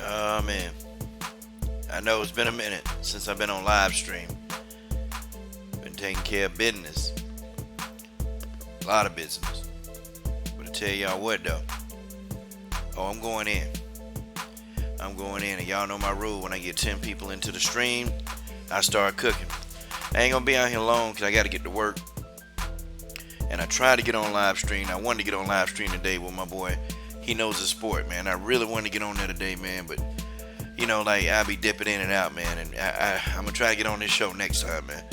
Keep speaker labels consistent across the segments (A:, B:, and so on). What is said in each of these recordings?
A: Oh man, I know it's been a minute since I've been on live stream. Been taking care of business, a lot of business. But I tell y'all what though, oh I'm going in. I'm going in, and y'all know my rule. When I get 10 people into the stream, I start cooking. I ain't gonna be out here long because I got to get to work. And I tried to get on live stream. I wanted to get on live stream today with my boy. He knows the sport, man. I really wanted to get on there today, man. But like I'll be dipping in and out, man. And I'm gonna try to get on this show next time, man.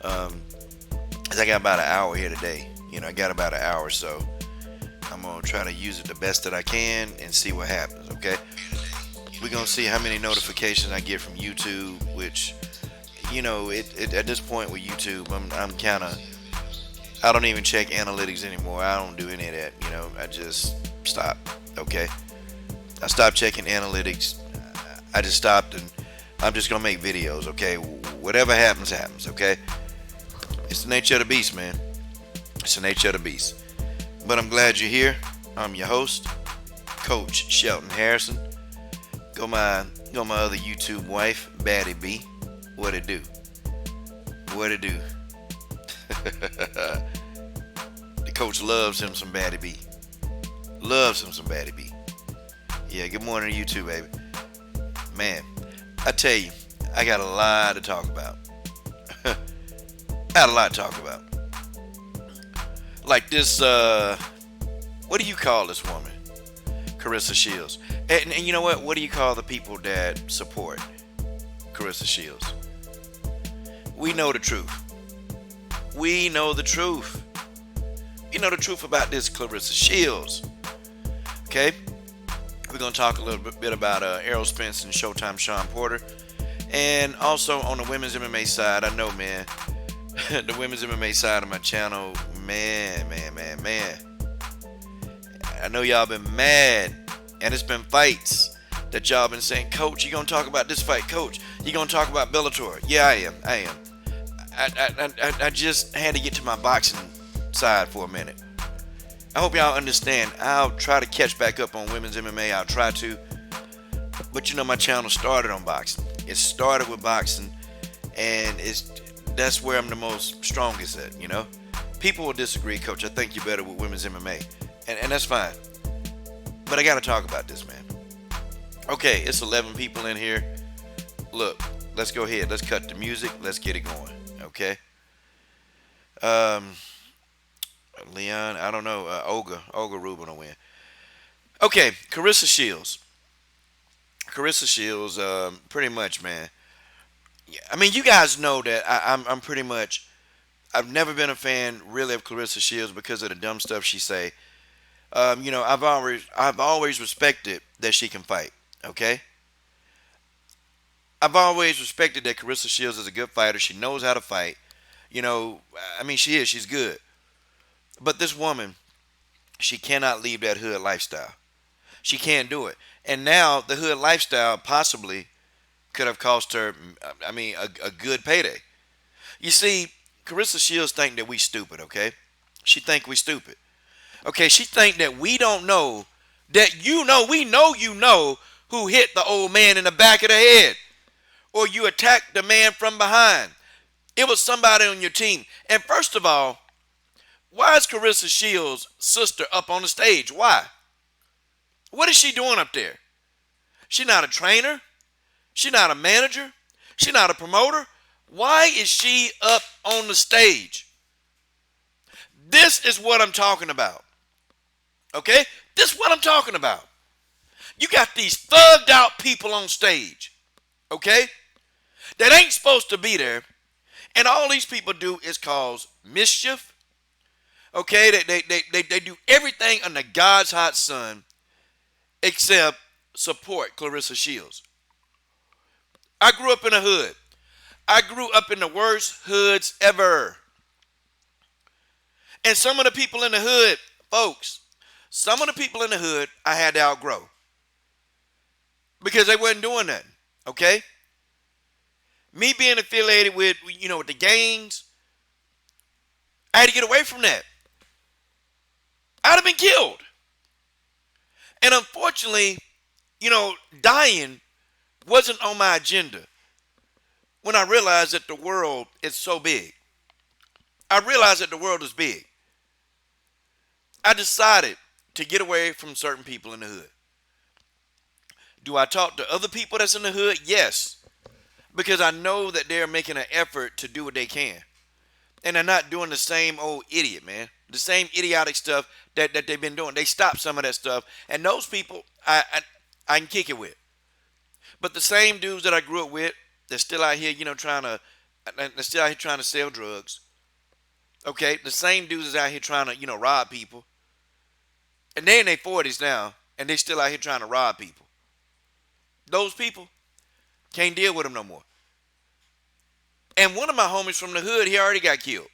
A: 'Cause I got about an hour here today. I got about an hour, so I'm gonna try to use it the best that I can and see what happens. Okay. We're gonna see how many notifications I get from YouTube, which, at this point with YouTube, I'm kind of, I don't even check analytics anymore. I don't do any of that. I just stopped. Okay, I stopped checking analytics. I just stopped, and I'm just gonna make videos. Okay, whatever happens, happens. Okay, it's the nature of the beast, man. It's the nature of the beast. But I'm glad you're here. I'm your host, Coach Shelton Harrison. Go my other YouTube wife, Baddie B. What it do? What it do? The coach loves him some Baddie B. Loves him some Baddie B. Yeah, good morning to you too, baby. Man, I tell you, I got a lot to talk about. I got a lot to talk about. Like this, what do you call this woman? Claressa Shields. And you know what? What do you call the people that support Claressa Shields? We know the truth. We know the truth. You know the truth about this Claressa Shields. Okay? We're going to talk a little bit about Errol Spence and Showtime Sean Porter. And also on the women's MMA side, I know, man, the women's MMA side of my channel, man. I know y'all been mad. And it's been fights that y'all been saying, Coach, you gonna talk about this fight? Coach, you gonna talk about Bellator? Yeah, I am. I just had to get to my boxing side for a minute. I hope y'all understand. I'll try to catch back up on women's MMA. I'll try to. But my channel started on boxing. It started with boxing, and that's where I'm the most strongest at. People will disagree, Coach. I think you're better with women's MMA, and that's fine. But I gotta talk about this, man. Okay, it's 11 people in here. Look, let's go ahead. Let's cut the music. Let's get it going. Okay. Leon, I don't know. Olga Rubin will win. Okay, Claressa Shields. Claressa Shields, pretty much, man. I mean, you guys know that I'm pretty much. I've never been a fan really of Claressa Shields because of the dumb stuff she say. I've always respected that she can fight. Okay. I've always respected that Claressa Shields is a good fighter. She knows how to fight. She's good. But this woman, she cannot leave that hood lifestyle. She can't do it. And now the hood lifestyle possibly could have cost her, a good payday. You see, Claressa Shields think that we stupid, okay? She think we stupid. Okay, she think that we don't know that we know who hit the old man in the back of the head. Or you attacked the man from behind. It was somebody on your team. And first of all, why is Claressa Shields' sister up on the stage? Why? What is she doing up there? She's not a trainer. She's not a manager. She's not a promoter. Why is she up on the stage? This is what I'm talking about. Okay? This is what I'm talking about. You got these thugged out people on stage. Okay? That ain't supposed to be there. And all these people do is cause mischief. Okay? They do everything under God's hot sun except support Claressa Shields. I grew up in a hood. I grew up in the worst hoods ever. And some of the people in the hood, folks, some of the people in the hood I had to outgrow. Because they wasn't doing nothing. Okay? Me being affiliated with, with the gangs, I had to get away from that. I'd have been killed. And unfortunately, You know, dying wasn't on my agenda when I realized that the world is so big. I realized that the world is big. I decided to get away from certain people in the hood. Do I talk to other people that's in the hood? Yes. Because I know that they're making an effort to do what they can. And they're not doing the same old idiot, man. The same idiotic stuff that they've been doing. They stopped some of that stuff. And those people I can kick it with. But the same dudes that I grew up with, they're still out here, they're still out here trying to sell drugs. Okay? The same dudes is out here trying to, rob people. And they're in their 40s now, and they still out here trying to rob people. Those people can't deal with them no more. And one of my homies from the hood, he already got killed.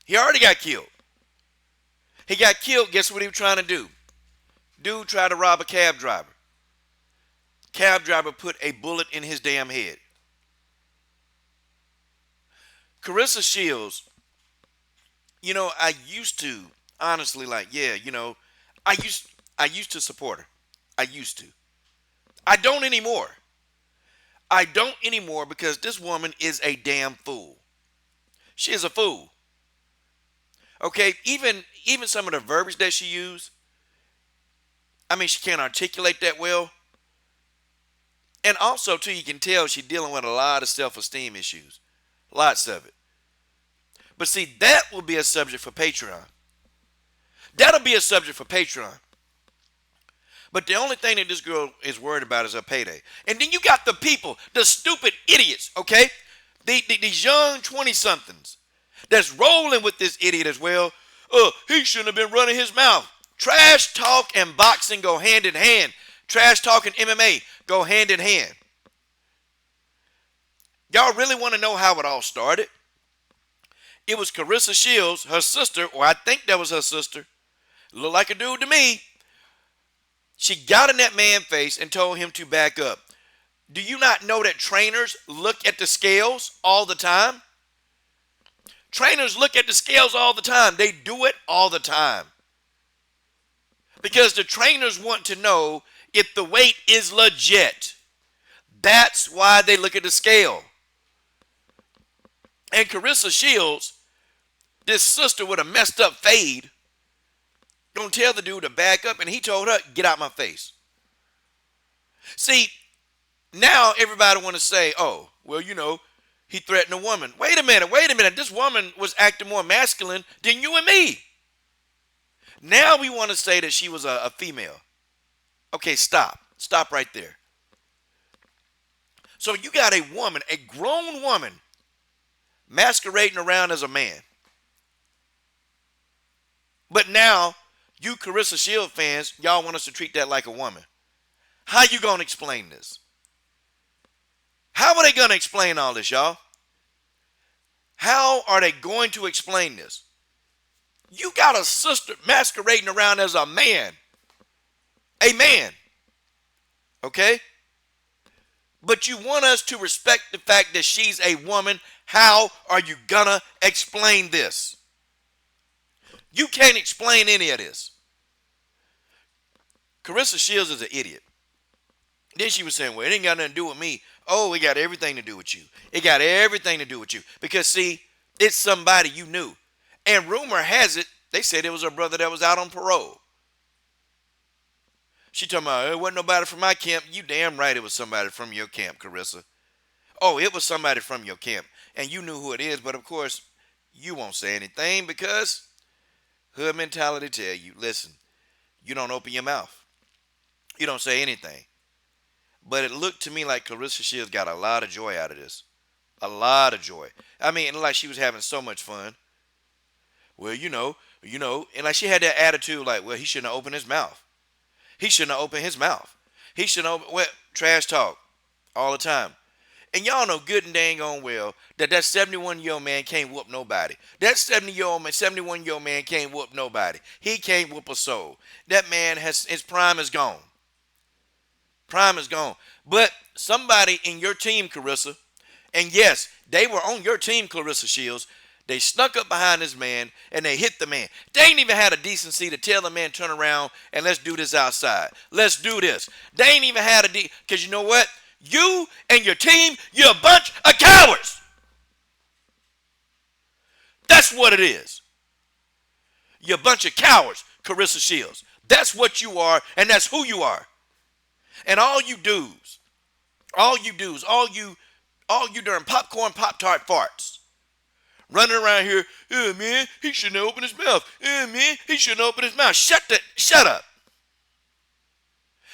A: He already got killed. He got killed, guess what he was trying to do? Dude tried to rob a cab driver. Cab driver put a bullet in his damn head. Claressa Shields, I used to, honestly, I used to support her. I used to. I don't anymore. I don't anymore because this woman is a damn fool. She is a fool. Okay, even some of the verbiage that she used, she can't articulate that well. And also, too, you can tell she's dealing with a lot of self-esteem issues. Lots of it. But see, that will be a subject for Patreon. That'll be a subject for Patreon. But the only thing that this girl is worried about is her payday. And then you got the people, the stupid idiots, okay? These young 20-somethings that's rolling with this idiot as well. He shouldn't have been running his mouth. Trash talk and boxing go hand in hand. Trash talk and MMA go hand in hand. Y'all really want to know how it all started? It was Claressa Shields, her sister, or I think that was her sister. Looked like a dude to me. She got in that man's face and told him to back up. Do you not know that trainers look at the scales all the time? Trainers look at the scales all the time. They do it all the time. Because the trainers want to know if the weight is legit. That's why they look at the scale. And Claressa Shields, this sister with a messed up fade, gonna tell the dude to back up, and he told her, get out my face. See, now everybody want to say, oh, well, he threatened a woman. Wait a minute. This woman was acting more masculine than you and me. Now we want to say that she was a female. Okay, stop. Stop right there. So you got a woman, a grown woman, masquerading around as a man. But now, you Claressa Shields fans, y'all want us to treat that like a woman. How you going to explain this? How are they going to explain all this, y'all? How are they going to explain this? You got a sister masquerading around as a man. A man. Okay? But you want us to respect the fact that she's a woman. How are you going to explain this? You can't explain any of this. Claressa Shields is an idiot. Then she was saying, well, it ain't got nothing to do with me. Oh, it got everything to do with you. It got everything to do with you. Because, see, it's somebody you knew. And rumor has it, they said it was her brother that was out on parole. She talking about, it wasn't nobody from my camp. You damn right it was somebody from your camp, Claressa. Oh, it was somebody from your camp. And you knew who it is, but of course, you won't say anything because hood mentality tell you, listen, you don't open your mouth. You don't say anything. But it looked to me like Claressa Shields got a lot of joy out of this. A lot of joy. I mean, it looked like she was having so much fun. Well, and like she had that attitude like, well, he shouldn't have opened his mouth. He shouldn't have opened his mouth. He shouldn't have opened, trash talk all the time. And y'all know good and dang on well that 71-year-old man can't whoop nobody. That 71-year-old man can't whoop nobody. He can't whoop a soul. That man his prime is gone. Prime is gone. But somebody in your team, Claressa, and yes, they were on your team, Claressa Shields, They snuck up behind this man and they hit the man. They ain't even had a decency to tell the man, turn around and let's do this outside. Let's do this. They ain't even had because you know what? You and your team, you're a bunch of cowards. That's what it is. You're a bunch of cowards, Claressa Shields. That's what you are, and that's who you are. And all you dudes, all you during popcorn, Pop-Tart farts, running around here, man, he shouldn't have opened his mouth. Man, he shouldn't have opened his mouth. Shut up.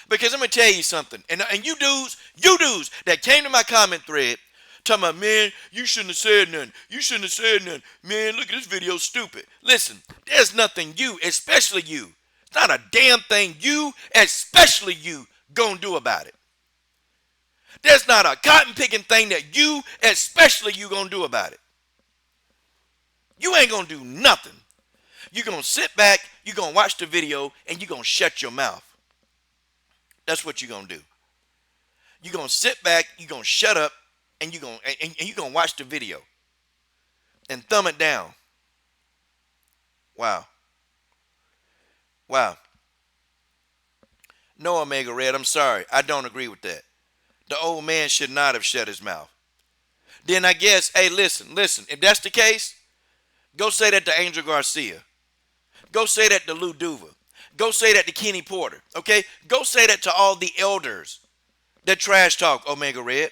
A: Because I'm going to tell you something. And you dudes that came to my comment thread, talking about, man, you shouldn't have said nothing. You shouldn't have said nothing. Man, look at this video, stupid. Listen, there's nothing you, especially you. It's not a damn thing you, especially you, gonna do about it. There's not a cotton picking thing that you, especially you, gonna do about it. You ain't gonna do nothing. You're gonna sit back, you're gonna watch the video, and you're gonna shut your mouth. That's what you're gonna do. You're gonna sit back, you're gonna shut up, and you're gonna watch the video and thumb it down. Wow. No, Omega Red, I'm sorry. I don't agree with that. The old man should not have shut his mouth. Then I guess, hey, listen. If that's the case, go say that to Angel Garcia. Go say that to Lou Duva. Go say that to Kenny Porter. Okay? Go say that to all the elders that trash talk Omega Red.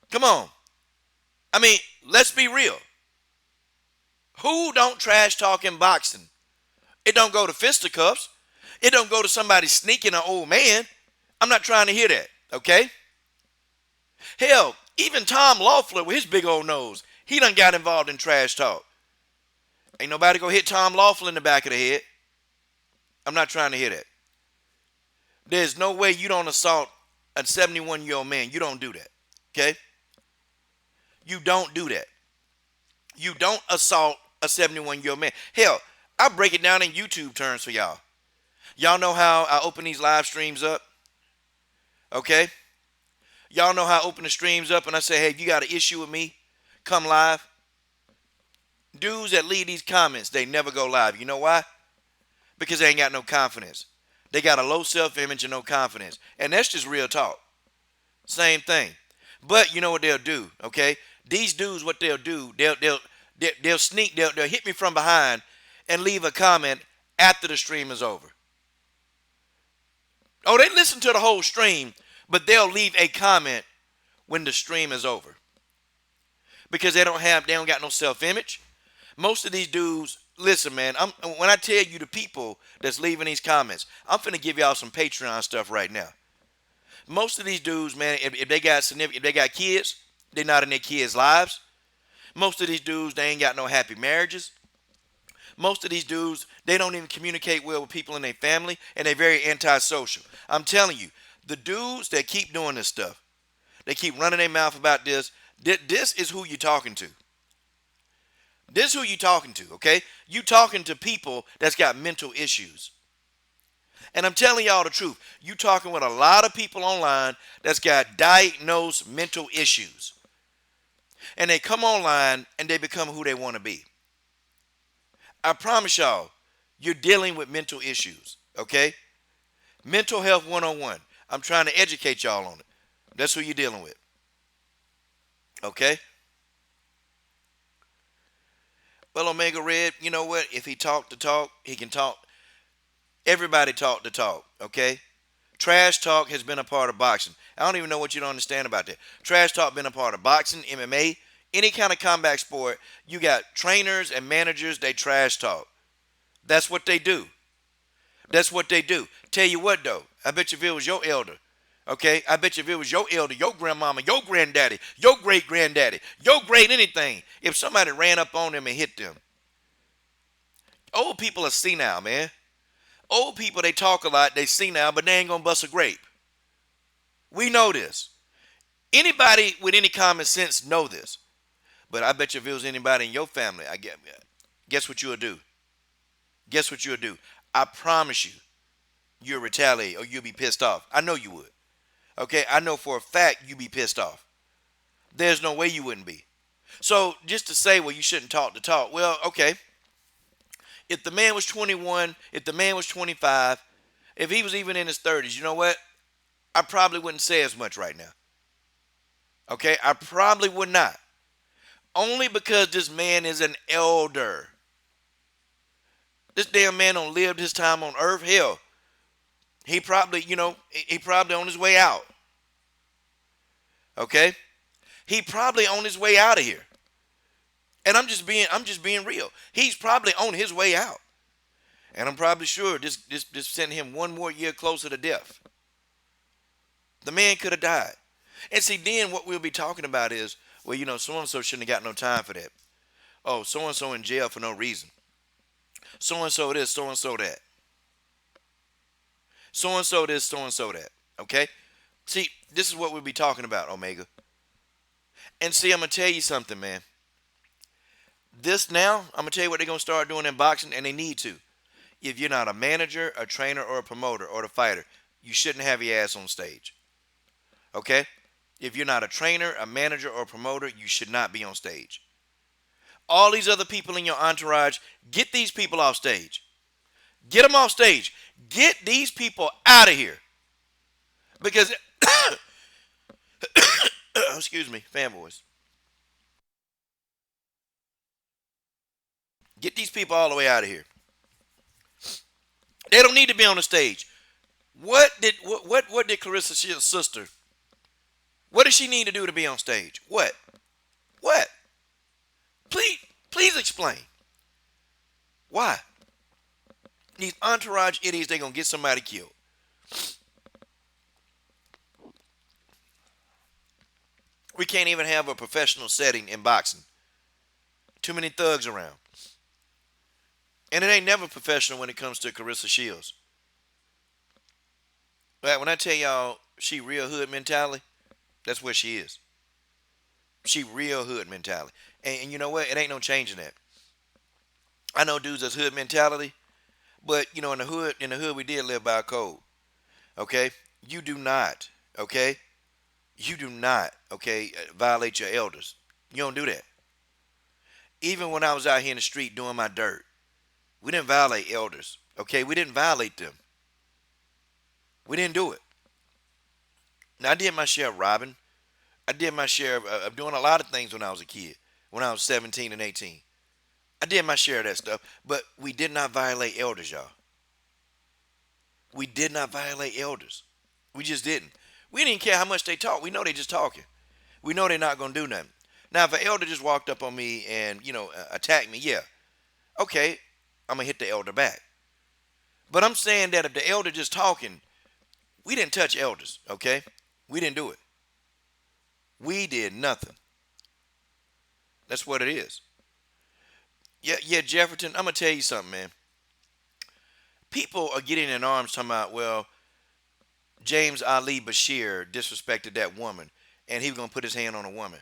A: Come on. I mean, let's be real. Who don't trash talk in boxing? It don't go to fisticuffs. It don't go to somebody sneaking an old man. I'm not trying to hear that, okay? Hell, even Tom Loeffler with his big old nose, he done got involved in trash talk. Ain't nobody go hit Tom Loeffler in the back of the head. I'm not trying to hear that. There's no way you don't assault a 71-year-old man. You don't do that, okay? You don't do that. You don't assault a 71-year-old man. Hell, I break it down in YouTube terms for y'all. Y'all know how I open these live streams up? Okay? Y'all know how I open the streams up and I say, hey, if you got an issue with me, come live. Dudes that leave these comments, they never go live. You know why? Because they ain't got no confidence. They got a low self-image and no confidence. And that's just real talk. Same thing. But you know what they'll do, okay? These dudes, what they'll do, they'll sneak, they'll hit me from behind and leave a comment after the stream is over. Oh, they listen to the whole stream, but they'll leave a comment when the stream is over. Because they don't got no self-image. Most of these dudes, listen, man, when I tell you the people that's leaving these comments, I'm finna give y'all some Patreon stuff right now. Most of these dudes, man, if they got kids, they're not in their kids' lives. Most of these dudes, they ain't got no happy marriages. Most of these dudes, they don't even communicate well with people in their family, and they're very antisocial. I'm telling you, the dudes that keep doing this stuff, they keep running their mouth about this, this is who you're talking to. This is who you're talking to, okay? You talking to people that's got mental issues. And I'm telling y'all the truth. You talking with a lot of people online that's got diagnosed mental issues. And they come online and they become who they want to be. I promise y'all, you're dealing with mental issues, okay? Mental health 101. I'm trying to educate y'all on it. That's who you're dealing with. Okay? Well, Omega Red, you know what? If he talked the talk, he can talk. Everybody talk the talk, okay? Trash talk has been a part of boxing. I don't even know what you don't understand about that. Trash talk been a part of boxing, MMA, any kind of combat sport. You got trainers and managers, they trash talk. That's what they do. That's what they do. Tell you what, though. I bet you if it was your elder, okay? I bet you if it was your elder, your grandmama, your granddaddy, your great-granddaddy, your great anything, if somebody ran up on them and hit them. Old people are senile, man. Old people, they talk a lot, they senile, but they ain't going to bust a grape. We know this. Anybody with any common sense know this. But I bet you if it was anybody in your family, guess what you'll do? Guess what you'll do? I promise you, you'll retaliate or you'll be pissed off. I know you would. Okay, I know for a fact you'll be pissed off. There's no way you wouldn't be. So just to say, well, you shouldn't talk the talk. Well, okay. If the man was 21, if the man was 25, if he was even in his 30s, you know what? I probably wouldn't say as much right now. Okay? I probably would not. Only because this man is an elder. This damn man don't lived his time on earth. Hell, he probably, he probably on his way out. Okay? He probably on his way out of here. And I'm just being real. He's probably on his way out. And I'm probably sure this sent him one more year closer to death. The man could have died. And see, then what we'll be talking about is, well, so and so shouldn't have got no time for that. Oh, so and so in jail for no reason. So and so this, so and so that. So and so this, so and so that. Okay? See, this is what we'll be talking about, Omega. And see, I'm gonna tell you something, man. This now, I'm gonna tell you what they're gonna start doing in boxing, and they need to. If you're not a manager, a trainer, or a promoter, or the fighter, you shouldn't have your ass on stage. Okay? If you're not a trainer, a manager, or a promoter, you should not be on stage. All these other people in your entourage, get these people off stage. Get them off stage. Get these people out of here. Because, excuse me, fanboys. Get these people all the way out of here. They don't need to be on the stage. What did Claressa Shields' sister? What does she need to do to be on stage? What? What? Please explain. Why? These entourage idiots, they're gonna get somebody killed. We can't even have a professional setting in boxing. Too many thugs around. And it ain't never professional when it comes to Claressa Shields. Like when I tell y'all she real hood mentality, that's what she is. She real hood mentality. And you know what? It ain't no changing that. I know dudes that's hood mentality, but in the hood we did live by a code. Okay? You do not, okay? You do not, okay, violate your elders. You don't do that. Even when I was out here in the street doing my dirt, we didn't violate elders, okay? We didn't violate them. We didn't do it. Now, I did my share of robbing. I did my share of doing a lot of things when I was a kid, when I was 17 and 18. I did my share of that stuff, but we did not violate elders, y'all. We did not violate elders. We just didn't. We didn't care how much they talk. We know they just talking. We know they're not going to do nothing. Now, if an elder just walked up on me and, attacked me, yeah, okay, I'm going to hit the elder back. But I'm saying that if the elder just talking, we didn't touch elders, okay? We didn't do it. We did nothing. That's what it is. Yeah, Jefferson, I'm going to tell you something, man. People are getting in arms talking about, well, James Ali Bashir disrespected that woman and he was going to put his hand on a woman.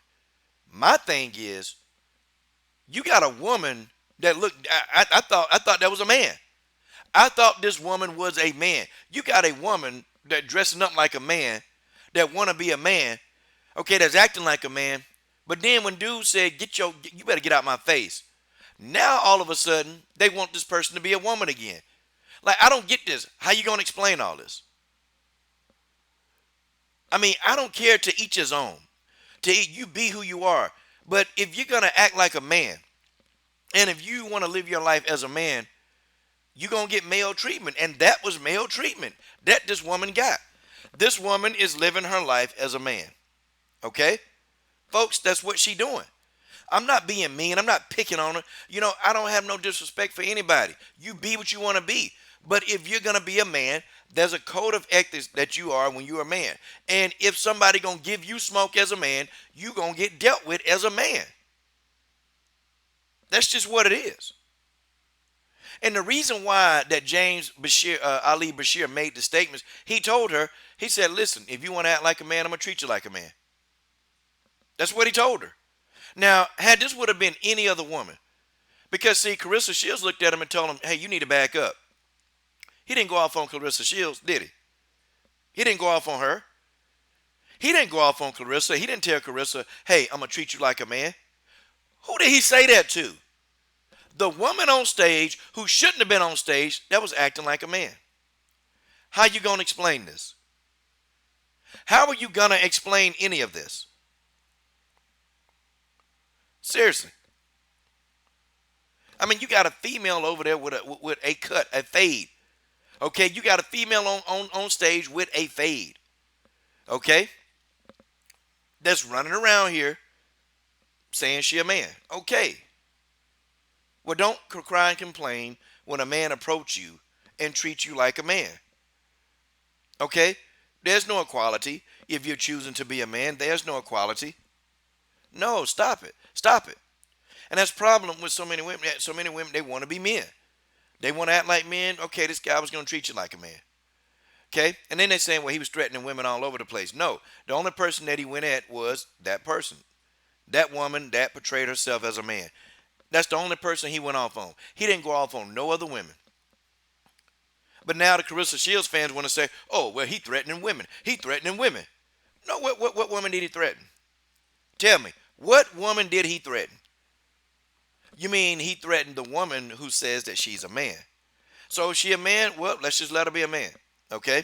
A: My thing is, you got a woman that looked, I thought that was a man. I thought this woman was a man. You got a woman that dressing up like a man, that want to be a man, okay, that's acting like a man. But then when dude said, you better get out my face. Now all of a sudden, they want this person to be a woman again. Like, I don't get this. How you going to explain all this? I mean, I don't care, to each his own. You be who you are. But if you're going to act like a man, and if you want to live your life as a man, you're going to get male treatment. And that was male treatment that this woman got. This woman is living her life as a man. Okay? Folks, that's what she doing. I'm not being mean. I'm not picking on her. I don't have no disrespect for anybody. You be what you want to be. But if you're going to be a man, there's a code of ethics that you are when you're a man. And if somebody going to give you smoke as a man, you going to get dealt with as a man. That's just what it is. And the reason why that Ali Bashir made the statements, he told her, he said, listen, if you want to act like a man, I'm going to treat you like a man. That's what he told her. Now, had this would have been any other woman, because see, Claressa Shields looked at him and told him, hey, you need to back up. He didn't go off on Claressa Shields, did he? He didn't go off on her. He didn't go off on Claressa. He didn't tell Claressa, hey, I'm going to treat you like a man. Who did he say that to? The woman on stage who shouldn't have been on stage that was acting like a man. How you going to explain this? How are you going to explain any of this? Seriously. I mean, you got a female over there with a cut, a fade. Okay, you got a female on stage with a fade. Okay, that's running around here saying she a man. Okay, well, don't cry and complain when a man approach you and treat you like a man. Okay, there's no equality if you're choosing to be a man. There's no equality. No, stop it, stop it. And that's the problem with so many women. So many women, they want to be men. They want to act like men. Okay, this guy was going to treat you like a man. Okay, and then they're saying, well, he was threatening women all over the place. No, the only person that he went at was that person, that woman that portrayed herself as a man. That's the only person he went off on. He didn't go off on no other women. But now the Claressa Shields fans want to say, oh, well, he threatening women. He threatening women. No, what woman did he threaten? Tell me, what woman did he threaten? You mean he threatened the woman who says that she's a man? So is she a man? Well, let's just let her be a man. Okay?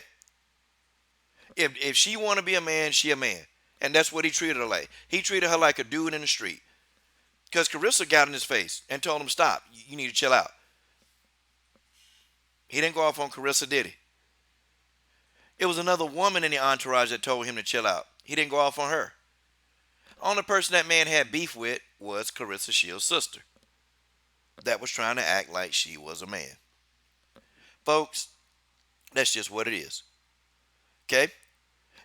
A: If she want to be a man, she a man. And that's what he treated her like. He treated her like a dude in the street. Because Claressa got in his face and told him, stop. You need to chill out. He didn't go off on Claressa, did he? It was another woman in the entourage that told him to chill out. He didn't go off on her. Only person that man had beef with was Claressa Shields' sister. That was trying to act like she was a man. Folks, that's just what it is. Okay?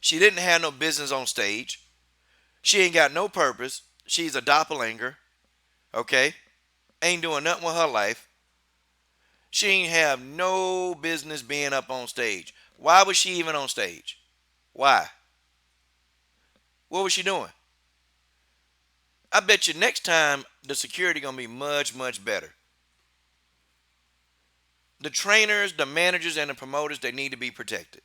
A: She didn't have no business on stage. She ain't got no purpose. She's a doppelganger. Okay? Ain't doing nothing with her life. She ain't have no business being up on stage. Why was she even on stage? Why? What was she doing? I bet you next time the security gonna be much, much better. The trainers, the managers, and the promoters, they need to be protected.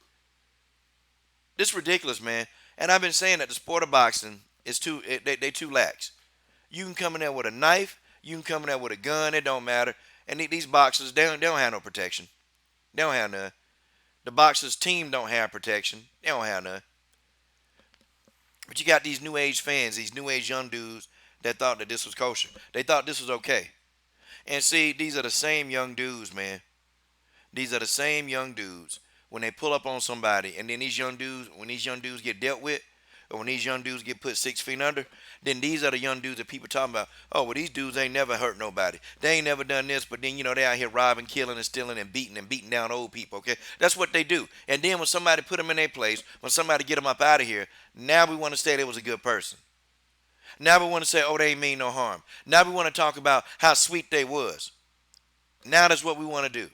A: This is ridiculous, man. And I've been saying that the sport of boxing is they too lax. You can come in there with a knife, you can come in there with a gun, it don't matter. And these boxers, they don't have no protection. They don't have none. The boxers team don't have protection. They don't have none. But you got these new age fans, these new age young dudes that thought that this was kosher. They thought this was okay. And see, these are the same young dudes, man. These are the same young dudes when they pull up on somebody, and then these young dudes, when these young dudes get dealt with, or when these young dudes get put 6 feet under, then these are the young dudes that people talking about. Oh, well, these dudes ain't never hurt nobody. They ain't never done this, but then, they out here robbing, killing, and stealing, and beating down old people, okay? That's what they do. And then when somebody put them in their place, when somebody get them up out of here, now we want to say they was a good person. Now we want to say, oh, they ain't mean no harm. Now we want to talk about how sweet they was. Now that's what we want to do.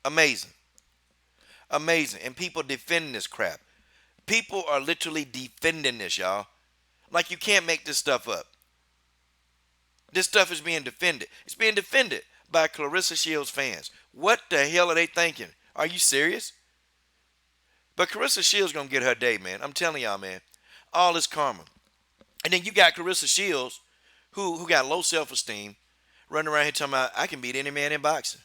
A: Amazing. Amazing. And people defending this crap. People are literally defending this, y'all. Like, you can't make this stuff up. This stuff is being defended. It's being defended by Claressa Shields fans. What the hell are they thinking? Are you serious? But Claressa Shields gonna get her day, man. I'm telling y'all, man. All this karma. And then you got Claressa Shields, who got low self-esteem, running around here talking about, I can beat any man in boxing.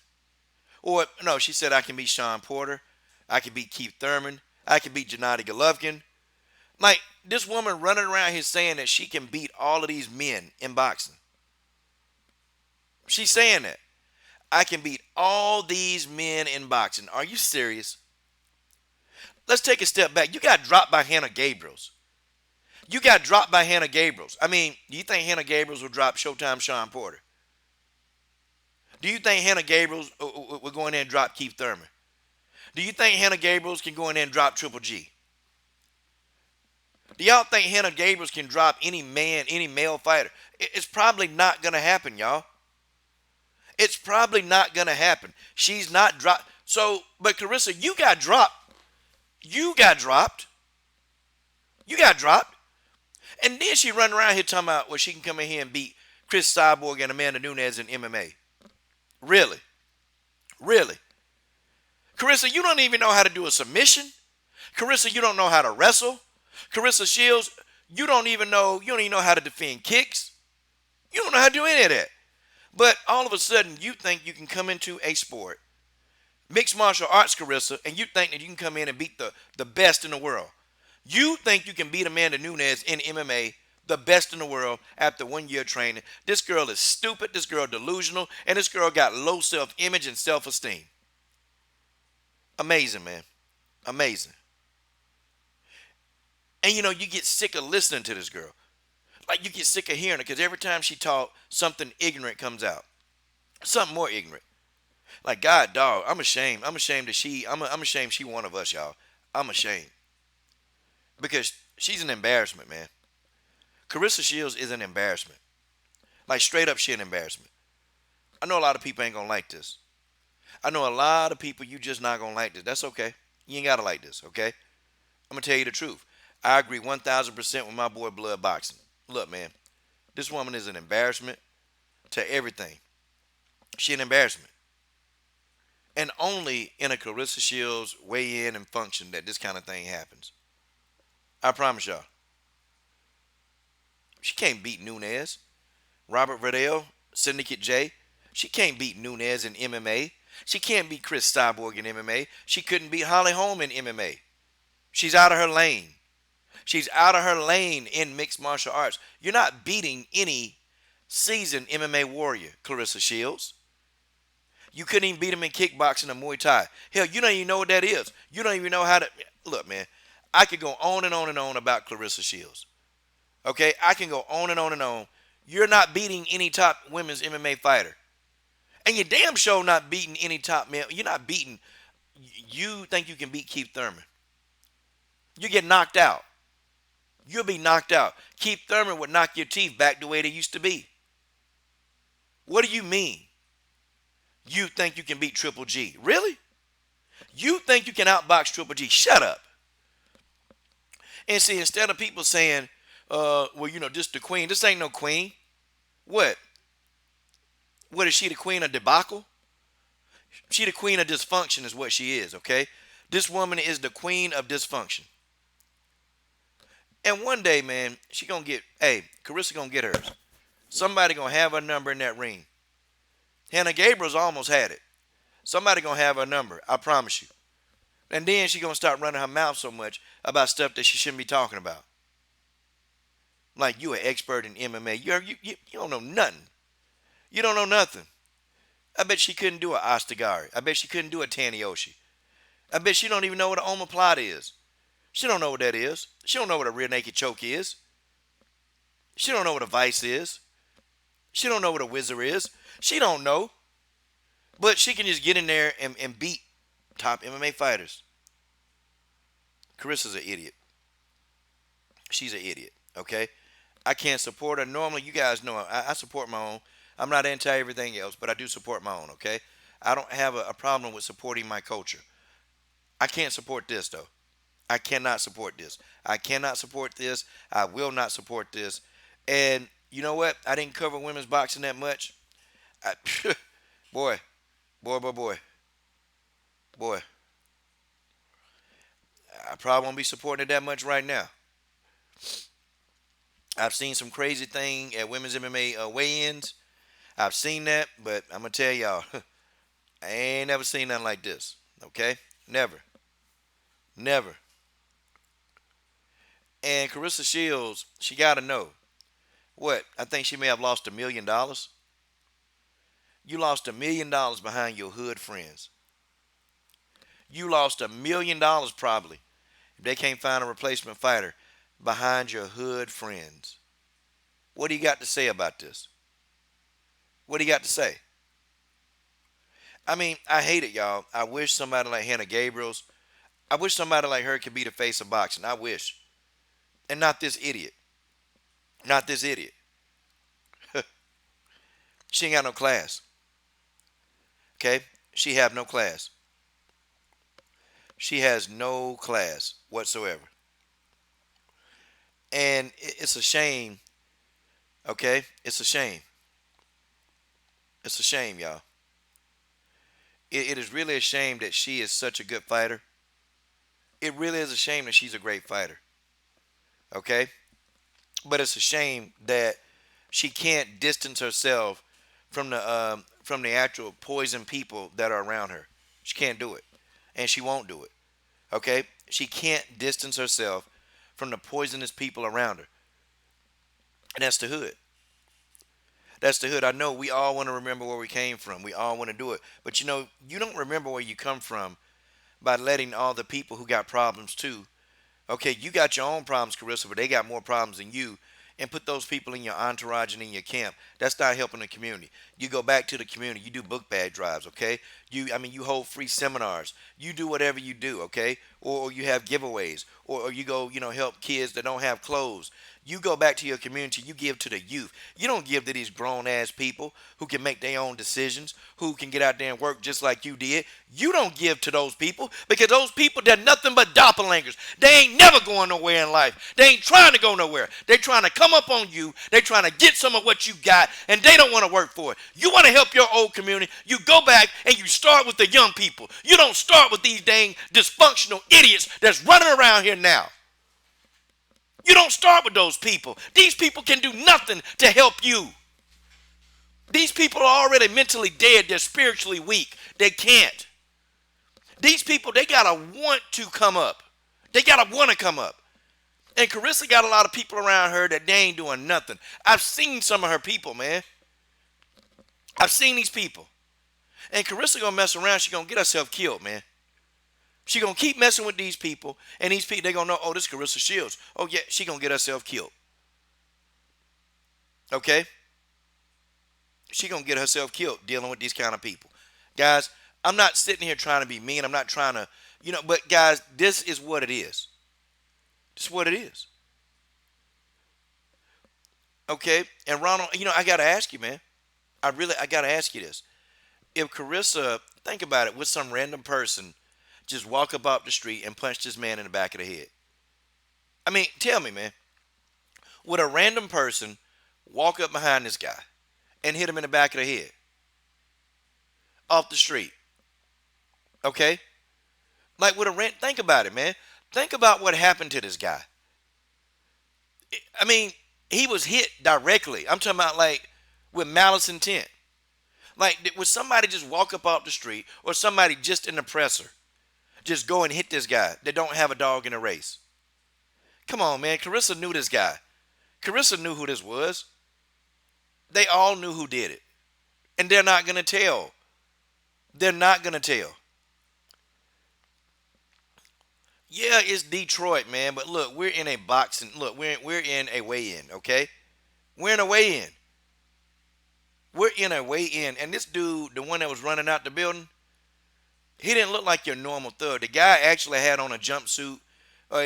A: Or, no, she said, I can beat Sean Porter. I can beat Keith Thurman. I can beat Gennady Golovkin. Like, this woman running around here saying that she can beat all of these men in boxing. She's saying that. I can beat all these men in boxing. Are you serious? Let's take a step back. You got dropped by Hannah Gabriels. You got dropped by Hannah Gabriels. I mean, do you think Hannah Gabriels will drop Showtime Sean Porter? Do you think Hannah Gabriels will go in there and drop Keith Thurman? Do you think Hannah Gabriels can go in there and drop Triple G? Do y'all think Hannah Gabriels can drop any man, any male fighter? It's probably not going to happen, y'all. It's probably not going to happen. She's not dropped. So, but Claressa, you got dropped. You got dropped. You got dropped. And then she run around here talking about, well, she can come in here and beat Chris Cyborg and Amanda Nunes in MMA. Really? Really? Claressa, you don't even know how to do a submission. Claressa, you don't know how to wrestle. Claressa Shields, You don't even know how to defend kicks. You don't know how to do any of that. But all of a sudden, you think you can come into a sport, mixed martial arts, Carissa, and you think that you can come in and beat the best in the world. You think you can beat Amanda Nunes in MMA, the best in the world, after 1 year training. This girl is stupid, this girl delusional, and this girl got low self-image and self-esteem. Amazing, man. Amazing. And you get sick of listening to this girl. Like you get sick of hearing her because every time she talks, something ignorant comes out. Something more ignorant. Like God, dog, I'm ashamed. I'm ashamed that I'm ashamed she one of us, y'all. I'm ashamed because she's an embarrassment, man. Claressa Shields is an embarrassment. Like straight up, she an embarrassment. I know a lot of people ain't gonna like this. I know a lot of people you just not gonna like this. That's okay. You ain't gotta like this, okay? I'm gonna tell you the truth. I agree 1,000% with my boy Blood Boxing. Look, man, this woman is an embarrassment to everything. She an embarrassment. And only in a Claressa Shields weigh in and function that this kind of thing happens. I promise y'all. She can't beat Nunes. Robert Riddell, Syndicate J. She can't beat Nunes in MMA. She can't beat Chris Cyborg in MMA. She couldn't beat Holly Holm in MMA. She's out of her lane. She's out of her lane in mixed martial arts. You're not beating any seasoned MMA warrior, Claressa Shields. You couldn't even beat him in kickboxing or Muay Thai. Hell, you don't even know what that is. You don't even know how to. Look, man, I could go on and on and on about Claressa Shields. Okay, I can go on and on and on. You're not beating any top women's MMA fighter. And you're damn sure not beating any top male. You're not beating. You think you can beat Keith Thurman. You get knocked out. You'll be knocked out. Keith Thurman would knock your teeth back the way they used to be. What do you mean? You think you can beat Triple G? Really? You think you can outbox Triple G? Shut up. And see, instead of people saying, this the queen. This ain't no queen. What? What is she, the queen of debacle? She the queen of dysfunction is what she is, okay? This woman is the queen of dysfunction. And one day, man, Claressa gonna get hers. Somebody gonna have her number in that ring. Hannah Gabriel's almost had it. Somebody gonna have her number, I promise you. And then she gonna start running her mouth so much about stuff that she shouldn't be talking about. Like you an expert in MMA. You don't know nothing. You don't know nothing. I bet she couldn't do an Ostagari. I bet she couldn't do a Tanioshi. I bet she don't even know what an omoplata is. She don't know what that is. She don't know what a rear naked choke is. She don't know what a vice is. She don't know what a whizzer is. She don't know. But she can just get in there and beat top MMA fighters. Carissa's an idiot. She's an idiot, okay? I can't support her. Normally, you guys know I support my own. I'm not anti everything else, but I do support my own, okay? I don't have a problem with supporting my culture. I can't support this, though. I cannot support this. I cannot support this. I will not support this. And you know what? I didn't cover women's boxing that much. Boy. I probably won't be supporting it that much right now. I've seen some crazy thing at women's MMA weigh-ins. I've seen that, but I'm going to tell y'all, I ain't never seen nothing like this. Okay? Never. Never. And Claressa Shields, she got to know. What? I think she may have lost $1 million. You lost $1 million behind your hood friends. You lost $1 million probably if they can't find a replacement fighter behind your hood friends. What do you got to say about this? What do you got to say? I mean, I hate it, y'all. I wish somebody like Hannah Gabriels, I wish somebody like her could be the face of boxing. I wish. And not this idiot. Not this idiot. She ain't got no class. Okay? She have no class. She has no class whatsoever. And it's a shame. Okay? It's a shame. It's a shame, y'all. It is really a shame that she is such a good fighter. It really is a shame that she's a great fighter. Okay? But it's a shame that she can't distance herself from the actual poison people that are around her. She can't do it, and she won't do it. Okay, she can't distance herself from the poisonous people around her, and that's the hood. That's the hood. I know we all want to remember where we came from. We all want to do it, but you don't remember where you come from by letting all the people who got problems too. Okay, you got your own problems, Carissa, but they got more problems than you. And put those people in your entourage and in your camp. That's not helping the community. You go back to the community. You do book bag drives, okay? You hold free seminars. You do whatever you do, okay? Or you have giveaways, or you go, help kids that don't have clothes. You go back to your community. You give to the youth. You don't give to these grown ass people who can make their own decisions, who can get out there and work just like you did. You don't give to those people because those people, they're nothing but doppelgangers. They ain't never going nowhere in life. They ain't trying to go nowhere. They're trying to come up on you. They're trying to get some of what you got, and they don't want to work for it. You want to help your old community. You go back and you start with the young people. You don't start with these dang dysfunctional idiots that's running around here now. You don't start with those people. These people can do nothing to help you. These people are already mentally dead. They're spiritually weak. They can't. These people, they got to want to come up. They got to want to come up. And Carissa got a lot of people around her that they ain't doing nothing. I've seen some of her people, man. I've seen these people. And Carissa going to mess around. She going to get herself killed, man. She going to keep messing with these people, and these people, they going to know, oh, this is Claressa Shields. Oh, yeah, she going to get herself killed. Okay? She going to get herself killed dealing with these kind of people. Guys, I'm not sitting here trying to be mean. I'm not trying to, but guys, this is what it is. This is what it is. Okay? And Ronald, I got to ask you, man. I got to ask you this. If Carissa, think about it, with some random person, just walk up off the street and punch this man in the back of the head. I mean, tell me, man. Would a random person walk up behind this guy and hit him in the back of the head? Off the street. Okay? Like, think about it, man. Think about what happened to this guy. I mean, he was hit directly. I'm talking about, like, with malice intent. Like, would somebody just walk up off the street, or somebody just in the presser just go and hit this guy that don't have a dog in the race? Come on, man. Carissa knew this guy. Carissa knew who this was. They all knew who did it. And they're not going to tell. They're not going to tell. Yeah, it's Detroit, man. But look, we're in a boxing. Look, we're in a weigh-in, okay? We're in a weigh-in. We're in a weigh-in. And this dude, the one that was running out the building, he didn't look like your normal thug. The guy actually had on a jumpsuit,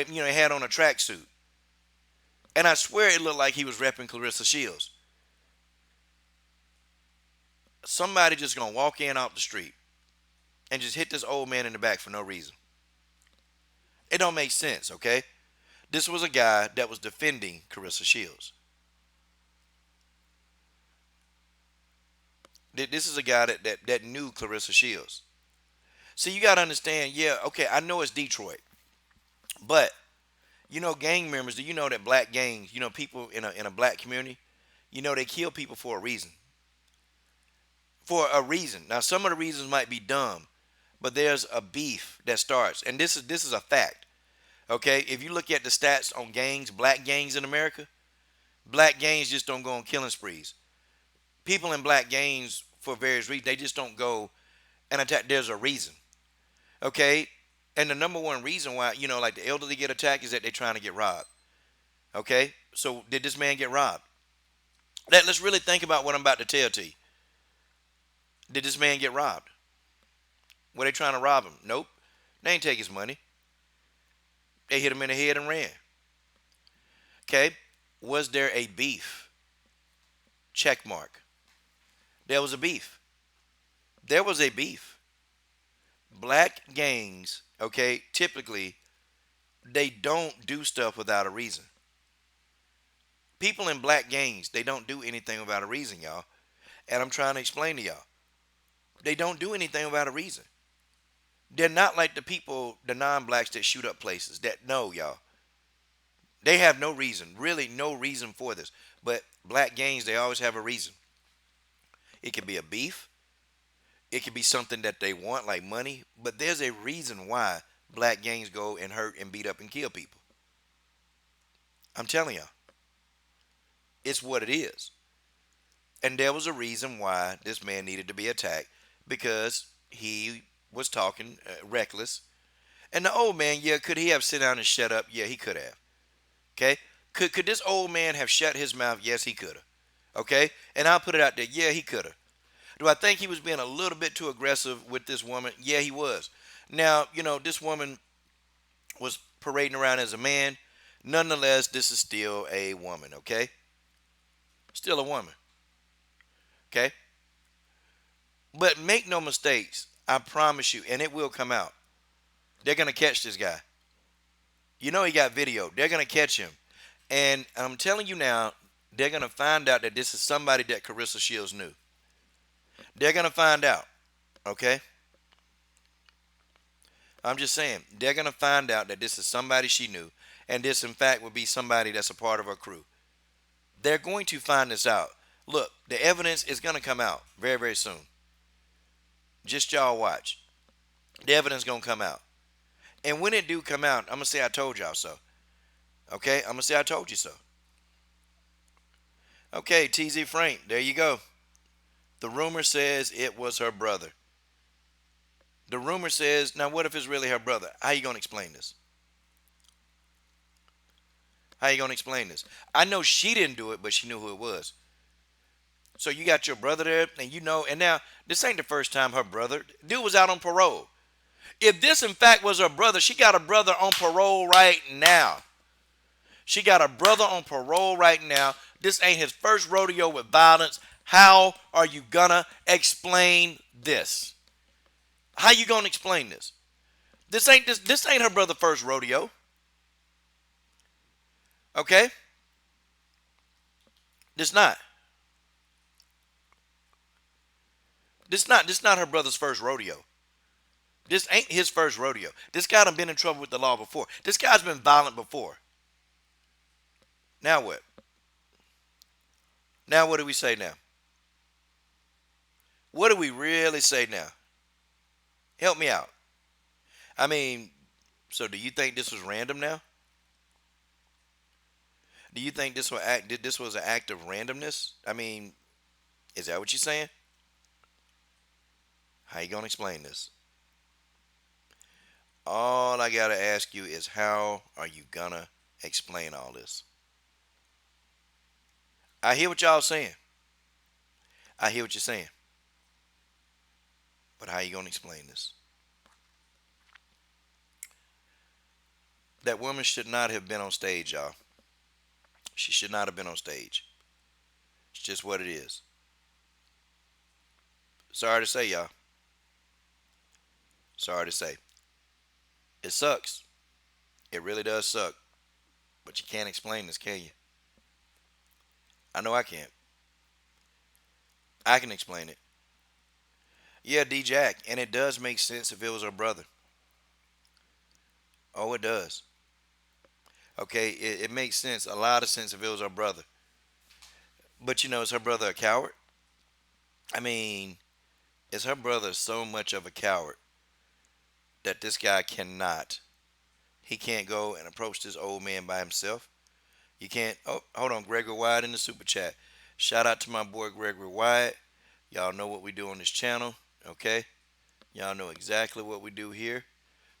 A: he had on a tracksuit. And I swear it looked like he was repping Claressa Shields. Somebody just gonna walk in off the street and just hit this old man in the back for no reason. It don't make sense, okay? This was a guy that was defending Claressa Shields. This is a guy that knew Claressa Shields. So you got to understand, yeah, okay, I know it's Detroit. But, gang members, do you know that black gangs, people in a black community, they kill people for a reason. For a reason. Now, some of the reasons might be dumb, but there's a beef that starts. And this is a fact. Okay? If you look at the stats on gangs, black gangs in America, black gangs just don't go on killing sprees. People in black gangs, for various reasons, they just don't go and attack. There's a reason. Okay? And the number one reason why, like the elderly get attacked is that they're trying to get robbed. Okay? So did this man get robbed? Let's really think about what I'm about to tell to you. Did this man get robbed? Were they trying to rob him? Nope. They ain't take his money. They hit him in the head and ran. Okay? Was there a beef? Check mark. There was a beef. There was a beef. Black gangs, okay, typically, they don't do stuff without a reason. People in black gangs, they don't do anything without a reason, y'all. And I'm trying to explain to y'all. They don't do anything without a reason. They're not like the people, the non-blacks that shoot up places. No, y'all. They have no reason, really no reason for this. But black gangs, they always have a reason. It could be a beef. It could be something that they want, like money. But there's a reason why black gangs go and hurt and beat up and kill people. I'm telling y'all, it's what it is. And there was a reason why this man needed to be attacked because he was talking reckless. And the old man, yeah, could he have sit down and shut up? Yeah, he could have. Okay, could this old man have shut his mouth? Yes, he could have. Okay, and I'll put it out there. Yeah, he could have. Do I think he was being a little bit too aggressive with this woman? Yeah, he was. Now, this woman was parading around as a man. Nonetheless, this is still a woman. Okay, still a woman. Okay, but make no mistakes. I promise you, and it will come out. They're gonna catch this guy. He got video. They're gonna catch him. And I'm telling you now, they're going to find out that this is somebody that Claressa Shields knew. They're going to find out, okay? I'm just saying, they're going to find out that this is somebody she knew, and this, in fact, would be somebody that's a part of her crew. They're going to find this out. Look, the evidence is going to come out very, very soon. Just y'all watch. The evidence going to come out. And when it do come out, I'm going to say I told y'all so. Okay? I'm going to say I told you so. Okay, TZ Frank, there you go. The rumor says it was her brother. The rumor says, now what if it's really her brother? How you going to explain this? How you going to explain this? I know she didn't do it, but she knew who it was. So you got your brother there, and now this ain't the first time her brother, dude was out on parole. If this in fact was her brother, she got a brother on parole right now. She got a brother on parole right now. This ain't his first rodeo with violence. How are you gonna explain this? How you gonna explain this? This ain't her brother's first rodeo. Okay? This not. This not her brother's first rodeo. This ain't his first rodeo. This guy done been in trouble with the law before. This guy's been violent before. Now what? Now what do we say now? What do we really say now? Help me out. I mean, so do you think this was random now? Do you think this was an act of randomness? I mean, is that what you're saying? How you gonna explain this? All I gotta ask you is how are you gonna explain all this? I hear what y'all saying. I hear what you're saying. But how you gonna explain this? That woman should not have been on stage, y'all. She should not have been on stage. It's just what it is. Sorry to say, y'all. Sorry to say. It sucks. It really does suck. But you can't explain this, can you? I know I can't. I can explain it. Yeah, D Jack, and it does make sense if it was her brother. Oh, it does. Okay, it makes sense, a lot of sense if it was her brother. But is her brother a coward? I mean, is her brother so much of a coward that this guy he can't go and approach this old man by himself? You can't, oh, hold on, Gregory Wyatt in the super chat. Shout out to my boy Gregory Wyatt. Y'all know what we do on this channel, okay? Y'all know exactly what we do here.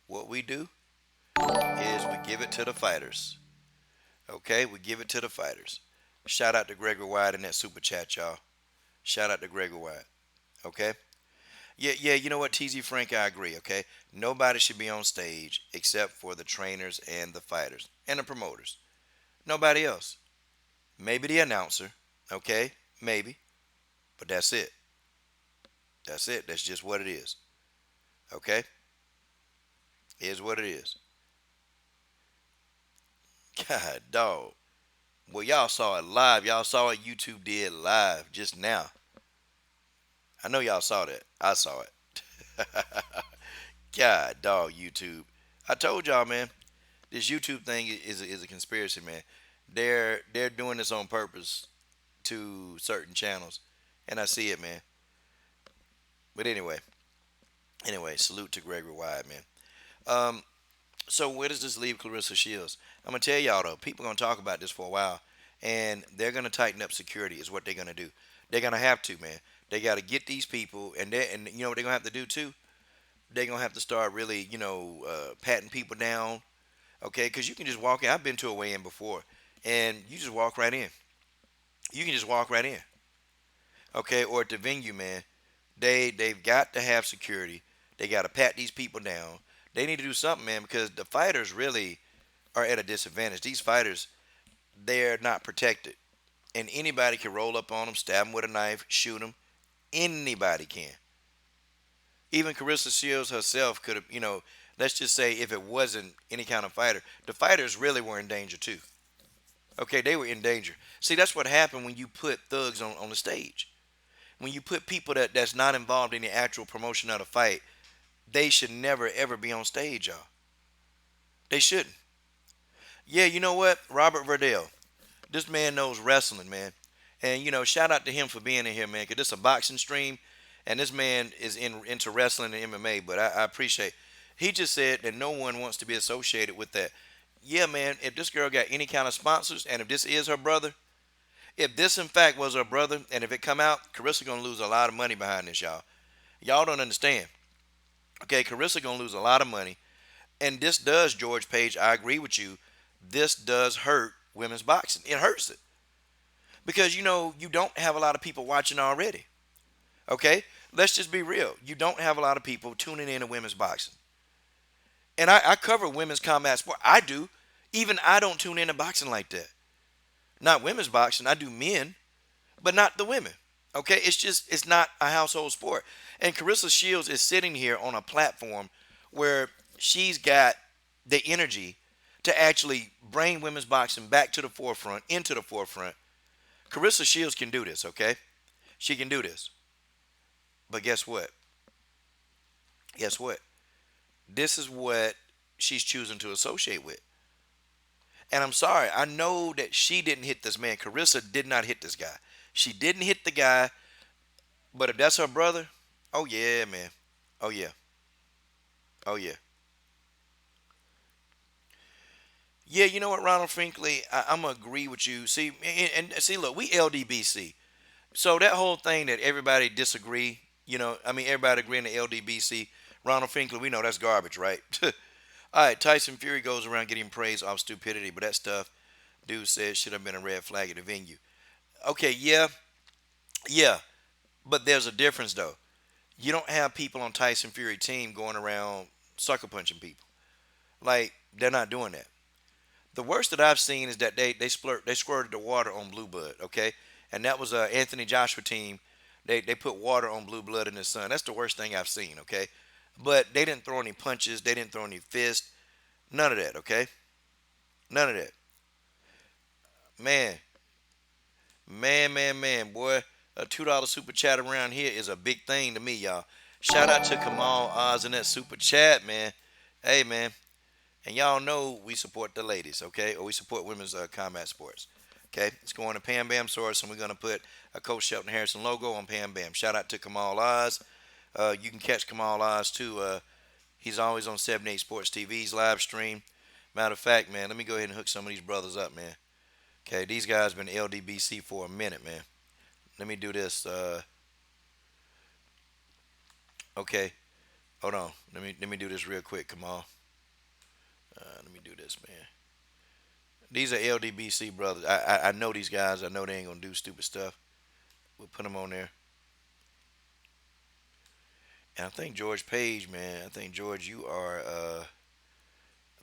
A: What we do is we give it to the fighters. Okay, we give it to the fighters. Shout out to Gregory Wyatt in that super chat, y'all. Shout out to Gregory Wyatt. Okay? Yeah, you know what, TZ Frank, I agree, okay? Nobody should be on stage except for the trainers and the fighters and the promoters. Nobody else. Maybe the announcer, okay? Maybe. But that's it. That's it. That's just what it is. Okay? It is what it is. God, dog. Well, y'all saw it live. Y'all saw what YouTube did live just now. I know y'all saw that. I saw it. God, dog, YouTube. I told y'all, man. This YouTube thing is a conspiracy, man. They're doing this on purpose to certain channels, and I see it, man. But anyway, salute to Gregory Wide, man. Um, so where does this leave Claressa Shields? I'm gonna tell y'all though, people gonna talk about this for a while, and they're gonna tighten up security. Is what they're gonna do. They're gonna have to, man. They got to get these people, and you know what they're gonna have to do too. They're gonna have to start really, patting people down, okay? Because you can just walk in. I've been to a weigh-in before, and you just walk right in. You can just walk right in, okay? Or at the venue, man, they've got to have security. They got to pat these people down. They need to do something, man, because the fighters really are at a disadvantage. These fighters, they're not protected, and anybody can roll up on them, stab them with a knife, shoot them. Anybody can. Even Claressa Shields herself could have, let's just say if it wasn't any kind of fighter, the fighters really were in danger too. Okay, they were in danger. See, that's what happened when you put thugs on the stage. When you put people that's not involved in the actual promotion of the fight, they should never ever be on stage, y'all. They shouldn't. Yeah, you know what? Robert Verdell. This man knows wrestling, man. And shout out to him for being in here, man. Cause this is a boxing stream, and this man is into wrestling and MMA. But I appreciate. He just said that no one wants to be associated with that. Yeah, man. If this girl got any kind of sponsors, and if this is her brother, if this in fact was her brother, and if it come out, Carissa gonna lose a lot of money behind this, y'all. Y'all don't understand. Okay, Carissa gonna lose a lot of money, and this does, George Page. I agree with you. This does hurt women's boxing. It hurts it because you don't have a lot of people watching already. Okay, let's just be real. You don't have a lot of people tuning in to women's boxing, and I cover women's combat sport. I do. Even I don't tune into boxing like that. Not women's boxing. I do men, but not the women. Okay, it's not a household sport. And Claressa Shields is sitting here on a platform where she's got the energy to actually bring women's boxing back to the forefront, into the forefront. Claressa Shields can do this, okay? She can do this. But guess what? Guess what? This is what she's choosing to associate with. And I'm sorry, I know that she didn't hit this man. Claressa did not hit this guy. She didn't hit the guy, but if that's her brother, oh yeah, man. Oh yeah. Oh yeah. Yeah, you know what, Ronald Finkley, I'm gonna agree with you. See, and see, look, we LDBC. So that whole thing that everybody disagree, everybody agreeing to LDBC. Ronald Finkley, we know that's garbage, right? All right, Tyson Fury goes around getting praise off stupidity, but that stuff, dude says should have been a red flag at the venue. Okay, yeah, yeah, but there's a difference though. You don't have people on Tyson Fury team going around sucker punching people. Like they're not doing that. The worst that I've seen is that they squirted the water on Blue Blood, okay, and that was Anthony Joshua team. They put water on Blue Blood in the sun. That's the worst thing I've seen, okay. But they didn't throw any punches. They didn't throw any fists. None of that, okay. None of that. Man, man, boy. A $2 super chat around here is a big thing to me, y'all. Shout out to Kamal Oz in that super chat, man. Hey, man. And y'all know we support the ladies, okay? Or we support women's combat sports. Okay? It's going to Pam Bam Source, and we're going to put a Coach Shelton Harrison logo on Pam Bam. Shout out to Kamal Oz. You can catch Kamal Oz, too. He's always on 78 Sports TV's live stream. Matter of fact, man, let me go ahead and hook some of these brothers up, man. Okay, these guys been LDBC for a minute, man. Let me do this. Okay, hold on. Let me do this real quick, Kamal. Let me do this, man. These are LDBC brothers. I know these guys. I know they ain't gonna do stupid stuff. We'll put them on there. And I think George Page, man. I think George, you are. I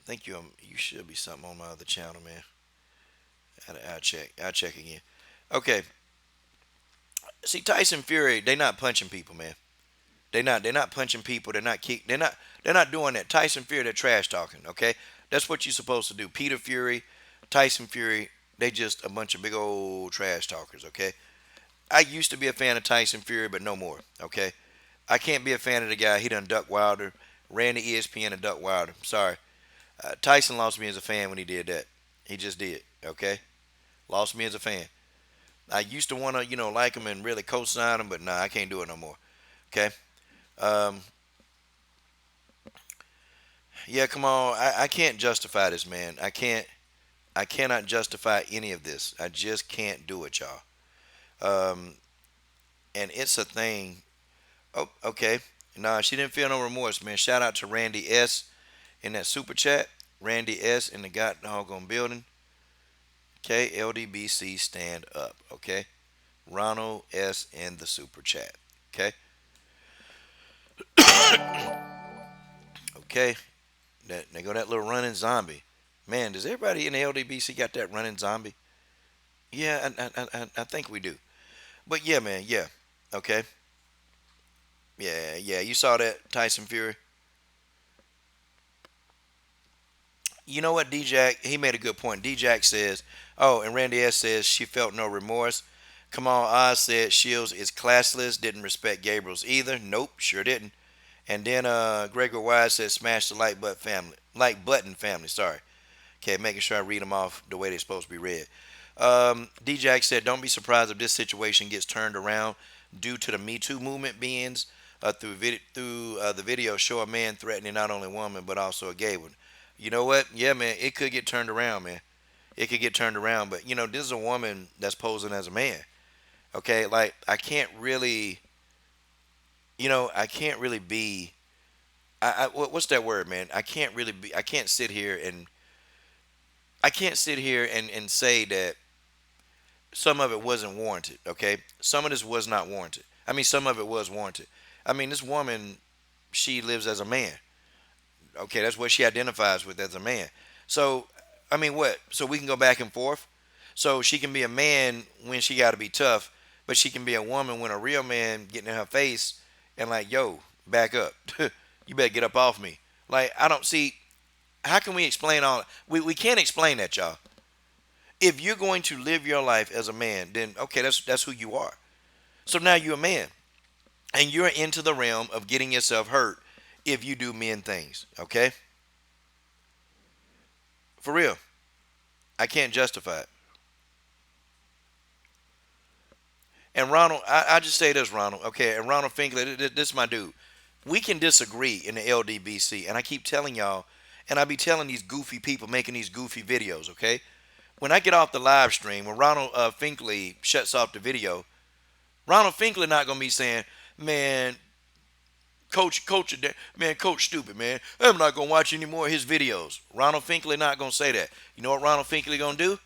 A: think you should be something on my other channel, man. I'll check. I'll check again. Okay. See, Tyson Fury, they not punching people, man. They're not punching people. They're not kick. They're not doing that. Tyson Fury, they're trash talking. Okay, that's what you're supposed to do. Peter Fury, Tyson Fury, they just a bunch of big old trash talkers. Okay, I used to be a fan of Tyson Fury, but no more. Okay, I can't be a fan of the guy. He done Duck Wilder, ran the ESPN and Duck Wilder. Sorry, Tyson lost me as a fan when he did that. He just did. Okay, lost me as a fan. I used to want to, like him and really co-sign him, but nah, I can't do it no more. Okay. Um, yeah, come on. I can't justify this, man. I can't. I cannot justify any of this. I just can't do it, y'all. Um, and it's a thing. Oh, okay. Nah, she didn't feel no remorse, man. Shout out to Randy S in that super chat. Randy S in the God doggone building. Okay, LDBC stand up. Okay, Ronald S in the super chat. Okay, okay. That they go that little running zombie. Man, does everybody in the LDBC got that running zombie? Yeah, I think we do. But yeah, man, yeah. Okay, yeah, yeah. You saw that Tyson Fury. You know what, D-Jack? He made a good point. D-Jack says, oh, and Randy S says she felt no remorse. Come on, Oz said Shields is classless, didn't respect Gabriel's either. Nope, sure didn't. And then Gregor Wise said smash the like button family, sorry. Okay, making sure I read them off the way they're supposed to be read. D-Jack said, don't be surprised if this situation gets turned around due to the Me Too movement beings through the video show a man threatening not only a woman but also a gay one. You know what? Yeah, man, it could get turned around, man. It could get turned around, but this is a woman that's posing as a man. Okay, like I can't really be. What's that word, man? I can't really be. I can't sit here and say that some of it wasn't warranted. Okay, some of this was not warranted. I mean, some of it was warranted. I mean, this woman, she lives as a man. Okay, that's what she identifies with as a man. So, I mean, what? So we can go back and forth. So she can be a man when she got to be tough, but she can be a woman when a real man getting in her face and like, yo, back up. You better get up off me. Like, I don't see. How can we explain all? We can't explain that, y'all. If you're going to live your life as a man, then okay, that's who you are. So now you're a man, and you're into the realm of getting yourself hurt if you do men things. Okay, for real. I can't justify it. And Ronald, I just say this, Ronald. Okay, and Ronald Finkley, this is my dude. We can disagree in the LDBC, and I keep telling y'all, and I be telling these goofy people making these goofy videos. Okay, when I get off the live stream, when Ronald Finkley shuts off the video, Ronald Finkley not gonna be saying, "Man, coach, stupid, man. I'm not gonna watch any more of his videos." Ronald Finkley not gonna say that. You know what Ronald Finkley gonna do?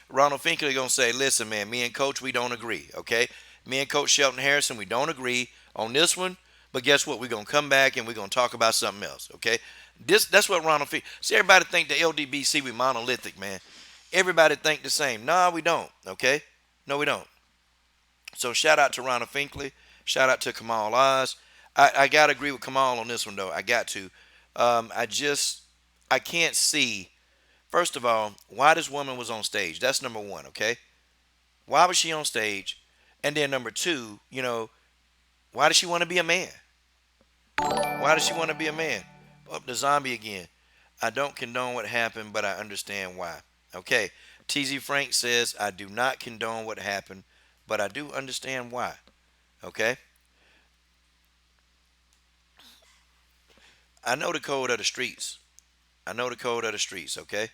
A: Ronald Finkley gonna say, "Listen, man, me and Coach, we don't agree. Okay, me and Coach Shelton Harrison, we don't agree on this one. But guess what? We're gonna come back and we're gonna talk about something else. Okay, that's what Ronald Finkley. See, everybody think the LDBC we monolithic, man. Everybody think the same. Nah, we don't. Okay, no, we don't. So shout out to Ronald Finkley. Shout out to Kamal Oz. I gotta agree with Kamal on this one though. I got to. I can't see. First of all, why this woman was on stage. That's number one. Okay, why was she on stage? And then number two, why does she want to be a man? Why does she want to be a man? Up the zombie again. I don't condone what happened, but I understand why. Okay. TZ Frank says, I do not condone what happened, but I do understand why. Okay. I know the code of the streets. I know the code of the streets. Okay.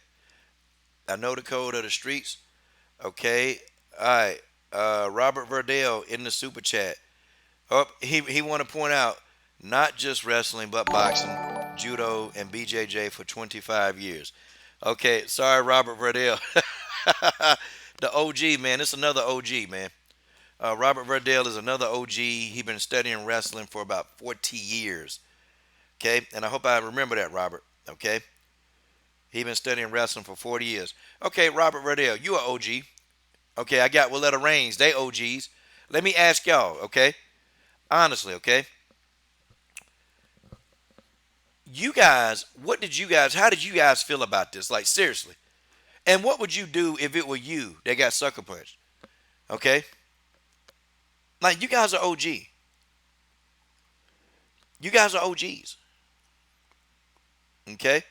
A: I know the code of the streets. Okay. All right. Robert Verdell in the super chat. Oh, he want to point out not just wrestling, but boxing, judo, and BJJ for 25 years. Okay, sorry, Robert Verdell. The OG, man. It's another OG, man. Robert Verdell is another OG. He been studying wrestling for about 40 years. Okay, and I hope I remember that, Robert. Okay, he been studying wrestling for 40 years. Okay, Robert Verdell, you are OG. Okay, I got Willetta Reigns. They OGs. Let me ask y'all, okay? Honestly, okay? You guys, how did you guys feel about this? Like, seriously. And what would you do if it were you that got sucker punched? Okay? Like, you guys are OG. You guys are OGs. Okay?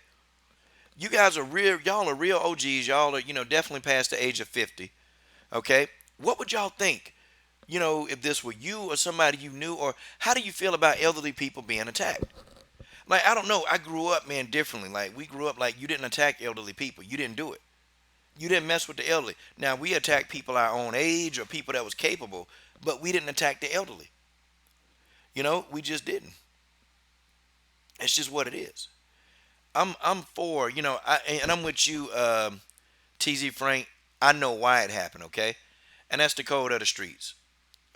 A: You guys are real. Y'all are real OGs. Y'all are, definitely past the age of 50. Okay. What would y'all think? If this were you or somebody you knew, or how do you feel about elderly people being attacked? Like, I don't know. I grew up, man, differently. Like, we grew up like you didn't attack elderly people. You didn't do it. You didn't mess with the elderly. Now, we attacked people our own age or people that was capable, but we didn't attack the elderly. We just didn't. It's just what it is. I'm for, and I'm with you, TZ Frank. I know why it happened, okay? And that's the code of the streets,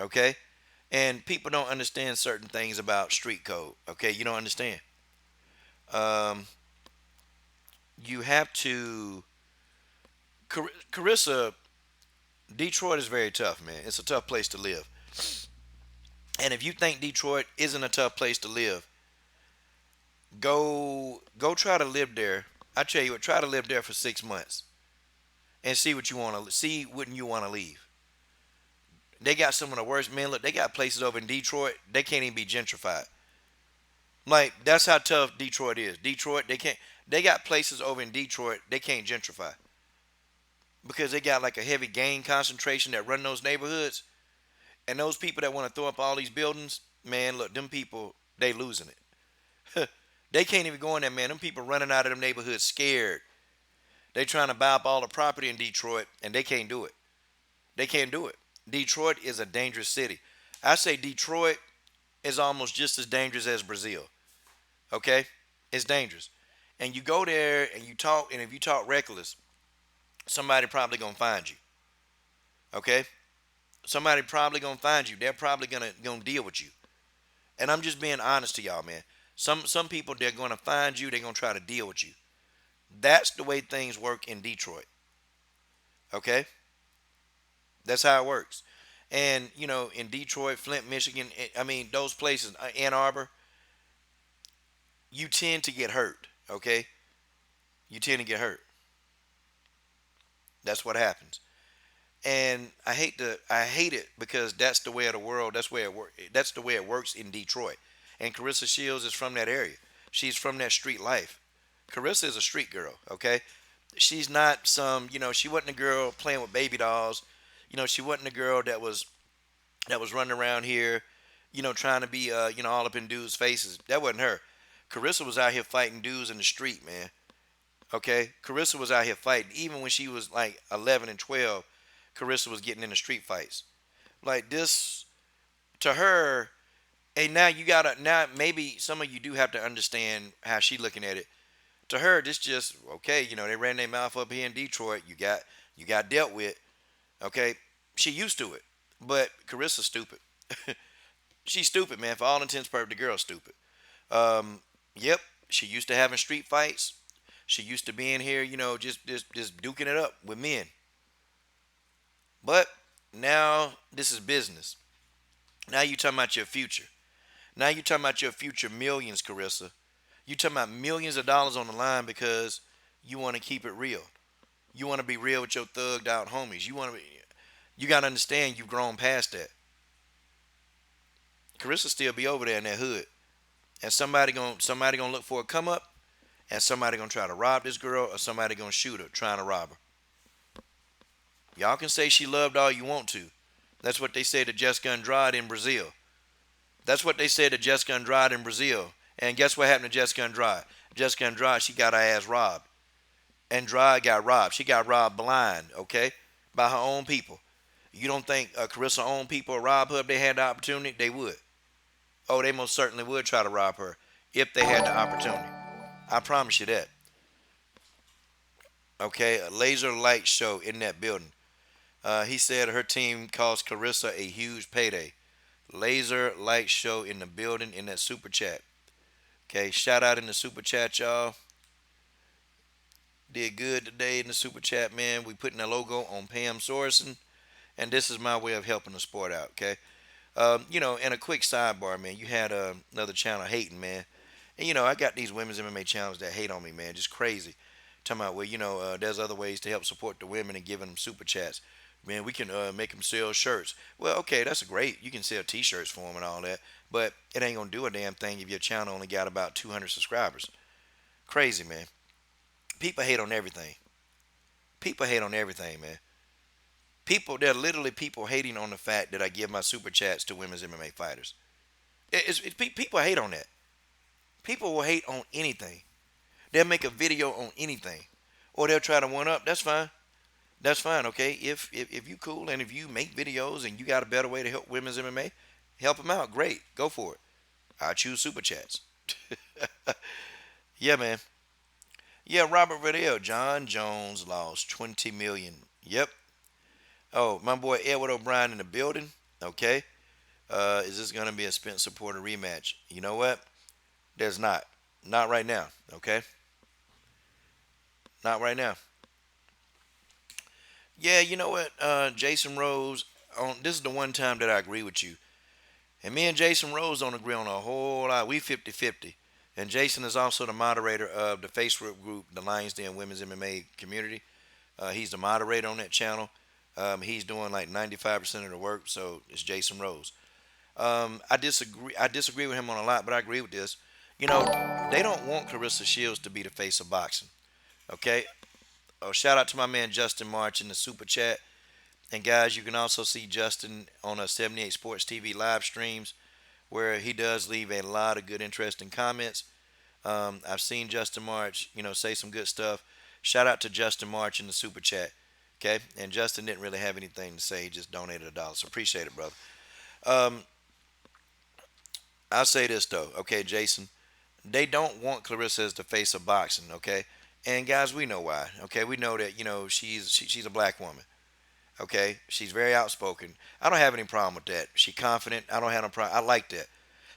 A: okay? And people don't understand certain things about street code, okay? You don't understand. Um, you have to. Carissa, Detroit is very tough, man. It's a tough place to live. And if you think Detroit isn't a tough place to live, go try to live there. I tell you what, try to live there for 6 months and see what you want to see. Wouldn't you want to leave? They got some of the worst, man. Look, they got places over in Detroit they can't even be gentrified. Like, that's how tough Detroit is. Detroit, they can't. They got places over in Detroit they can't gentrify because they got like a heavy gang concentration that run those neighborhoods. And those people that want to throw up all these buildings, man, look, them people, they losing it. They can't even go in there, man. Them people running out of them neighborhoods scared. They trying to buy up all the property in Detroit, and they can't do it. They can't do it. Detroit is a dangerous city. I say Detroit is almost just as dangerous as Brazil. Okay? It's dangerous. And you go there and you talk, and if you talk reckless, somebody probably gonna find you. Okay? Somebody probably gonna find you. They're probably gonna deal with you. And I'm just being honest to y'all, man. Some people they're gonna find you. They're gonna try to deal with you. That's the way things work in Detroit. Okay, that's how it works. And in Detroit, Flint, Michigan, I mean those places, Ann Arbor, you tend to get hurt. Okay, you tend to get hurt. That's what happens. And I hate it because that's the way of the world. That's the way it works in Detroit. And Claressa Shields is from that area. She's from that street life. Claressa is a street girl, okay? She's not she wasn't a girl playing with baby dolls. She wasn't a girl that was running around here, trying to be all up in dudes' faces. That wasn't her. Claressa was out here fighting dudes in the street, man. Okay? Claressa was out here fighting. Even when she was like 11 and 12, Claressa was getting into street fights. Like this to her, and now maybe some of you do have to understand how she looking at it. To her, this just okay, they ran their mouth up here in Detroit. You got dealt with. Okay. She used to it. But Carissa's stupid. She's stupid, man. For all intents and purposes, the girl's stupid. Yep. She used to having street fights. She used to being here, just duking it up with men. But now this is business. Now you talking about your future. Now you talking about your future millions, Claressa. You talking about millions of dollars on the line because you want to keep it real. You want to be real with your thugged out homies. You got to understand you've grown past that. Claressa still be over there in that hood. And somebody gonna look for a come up, and somebody gonna try to rob this girl, or somebody gonna shoot her trying to rob her. Y'all can say she loved all you want to. That's what they say to Jessica Andrade in Brazil. That's what they said to Jessica Andrade in Brazil. And guess what happened to Jessica Andrade? Jessica Andrade, she got her ass robbed. Andrade got robbed. She got robbed blind, okay, by her own people. You don't think Claressa own people would rob her if they had the opportunity? They would. Oh, they most certainly would try to rob her if they had the opportunity. I promise you that. Okay, a laser light show in that building. He said her team cost Claressa a huge payday. Laser light show in the building in that super chat. Okay, shout out in the super chat, y'all. Did good today in the super chat, man. We putting a logo on Pam Sorensen, and this is my way of helping the sport out. Okay, and a quick sidebar, man. You had another channel hating, man, and I got these women's MMA channels that hate on me, man. Just crazy. Talking about, well, there's other ways to help support the women and giving them super chats. Man, we can make them sell shirts. Well, okay, that's great. You can sell T-shirts for them and all that, but it ain't gonna do a damn thing if your channel only got about 200 subscribers. Crazy, man. People hate on everything. People hate on everything, man. There are literally people hating on the fact that I give my super chats to women's MMA fighters. People hate on that. People will hate on anything. They'll make a video on anything, or they'll try to one up. That's fine. That's fine. Okay. If you cool and if you make videos and you got a better way to help women's MMA, help them out. Great. Go for it. I choose super chats. Yeah, man. Yeah, Robert Riddell. John Jones lost 20 million. Yep. Oh, my boy Edward O'Brien in the building. Okay. Is this gonna be a Spence supporter rematch? You know what? There's not. Not right now. Okay. Not right now. Yeah, you know what? Jason Rose. This is the one time that I agree with you. And me and Jason Rose don't agree on a whole lot. We 50-50. And Jason is also the moderator of the Facebook group, the Lions Den Women's MMA Community. He's the moderator on that channel. He's doing like 95% of the work, so it's Jason Rose. I disagree. I disagree with him on a lot, but I agree with this. You know, they don't want Claressa Shields to be the face of boxing. Okay. Oh, shout out to my man Justin March in the super chat. And guys, you can also see Justin on a 78 Sports TV live streams where he does leave a lot of good, interesting comments. I've seen Justin March, say some good stuff. Shout out to Justin March in the super chat. Okay, and Justin didn't really have anything to say; he just donated $1, so appreciate it, brother. Um, I'll say this though, okay, Jason, they don't want Claressa as the face of boxing, okay, and guys, we know why, okay, we know that she's a black woman, okay, she's very outspoken. I don't have any problem with that. She's confident. I don't have no problem. I like that.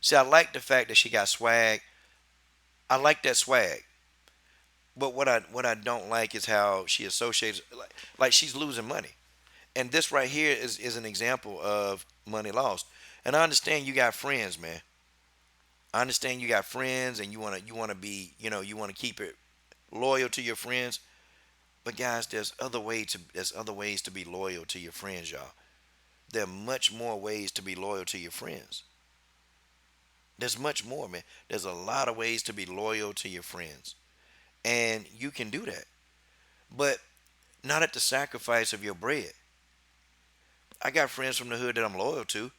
A: See, I like the fact that she got swag. I like that swag. But what I don't like is how she associates like she's losing money. And this right here is an example of money lost. And I understand you got friends, man. I understand you got friends and you wanna be, you wanna keep it loyal to your friends. But guys, there's other ways to be loyal to your friends, y'all. There are much more ways to be loyal to your friends. There's much more, man. There's a lot of ways to be loyal to your friends. And you can do that. But not at the sacrifice of your bread. I got friends from the hood that I'm loyal to,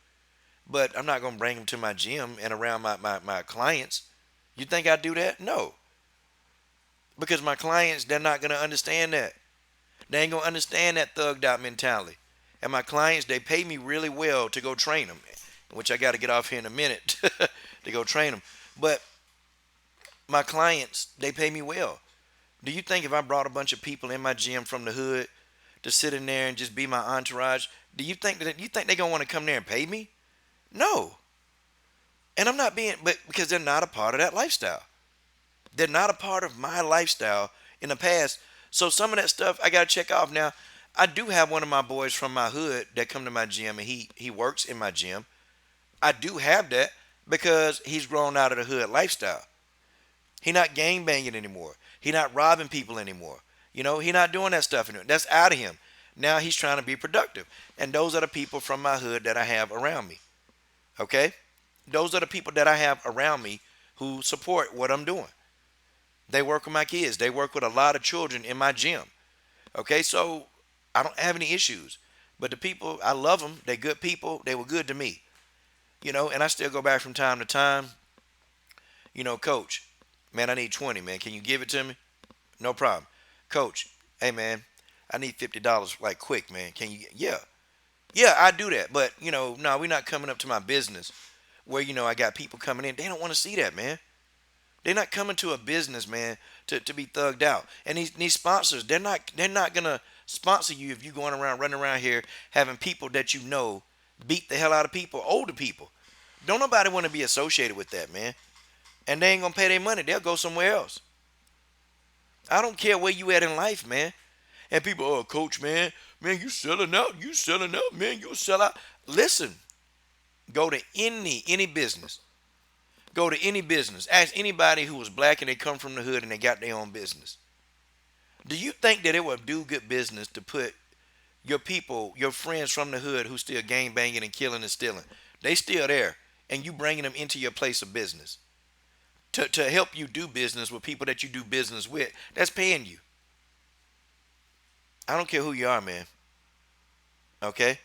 A: but I'm not going to bring them to my gym and around my clients. You think I do that? No. Because my clients, they're not going to understand that. They ain't going to understand that thugged out mentality. And my clients, they pay me really well to go train them, which I got to get off here in a minute to go train them. But my clients, they pay me well. Do you think if I brought a bunch of people in my gym from the hood to sit in there and just be my entourage, do you think they're gonna want to come there and pay me? No. And I'm not being, but because they're not a part of that lifestyle. They're not a part of my lifestyle in the past. So some of that stuff I gotta check off. Now, I do have one of my boys from my hood that come to my gym and he works in my gym. I do have that because he's grown out of the hood lifestyle. He not gang banging anymore. He not robbing people anymore. He not doing that stuff anymore. That's out of him. Now he's trying to be productive. And those are the people from my hood that I have around me. Okay? Those are the people that I have around me who support what I'm doing. They work with my kids. They work with a lot of children in my gym. Okay? So I don't have any issues. But the people, I love them. They're good people. They were good to me. And I still go back from time to time. Coach, man, I need 20, man. Can you give it to me? No problem. Coach, hey, man, I need $50 like quick, man. Can you? Yeah. Yeah, I do that. But, no, we're not coming up to my business where, I got people coming in. They don't want to see that, man. They're not coming to a business, man, to be thugged out. And these sponsors, they're not going to sponsor you if you're running around here having people that beat the hell out of people, older people. Don't nobody want to be associated with that, man. And they ain't going to pay their money. They'll go somewhere else. I don't care where you at in life, man. And people, oh, coach, man, you selling out, man, you sell out. Listen, go to any business. Go to any business. Ask anybody who was black and they come from the hood and they got their own business. Do you think that it would do good business to put your people, your friends from the hood who still gang banging and killing and stealing, they still there, and you bringing them into your place of business? to help you do business with people that you do business with. That's paying you. I don't care who you are, man. Okay?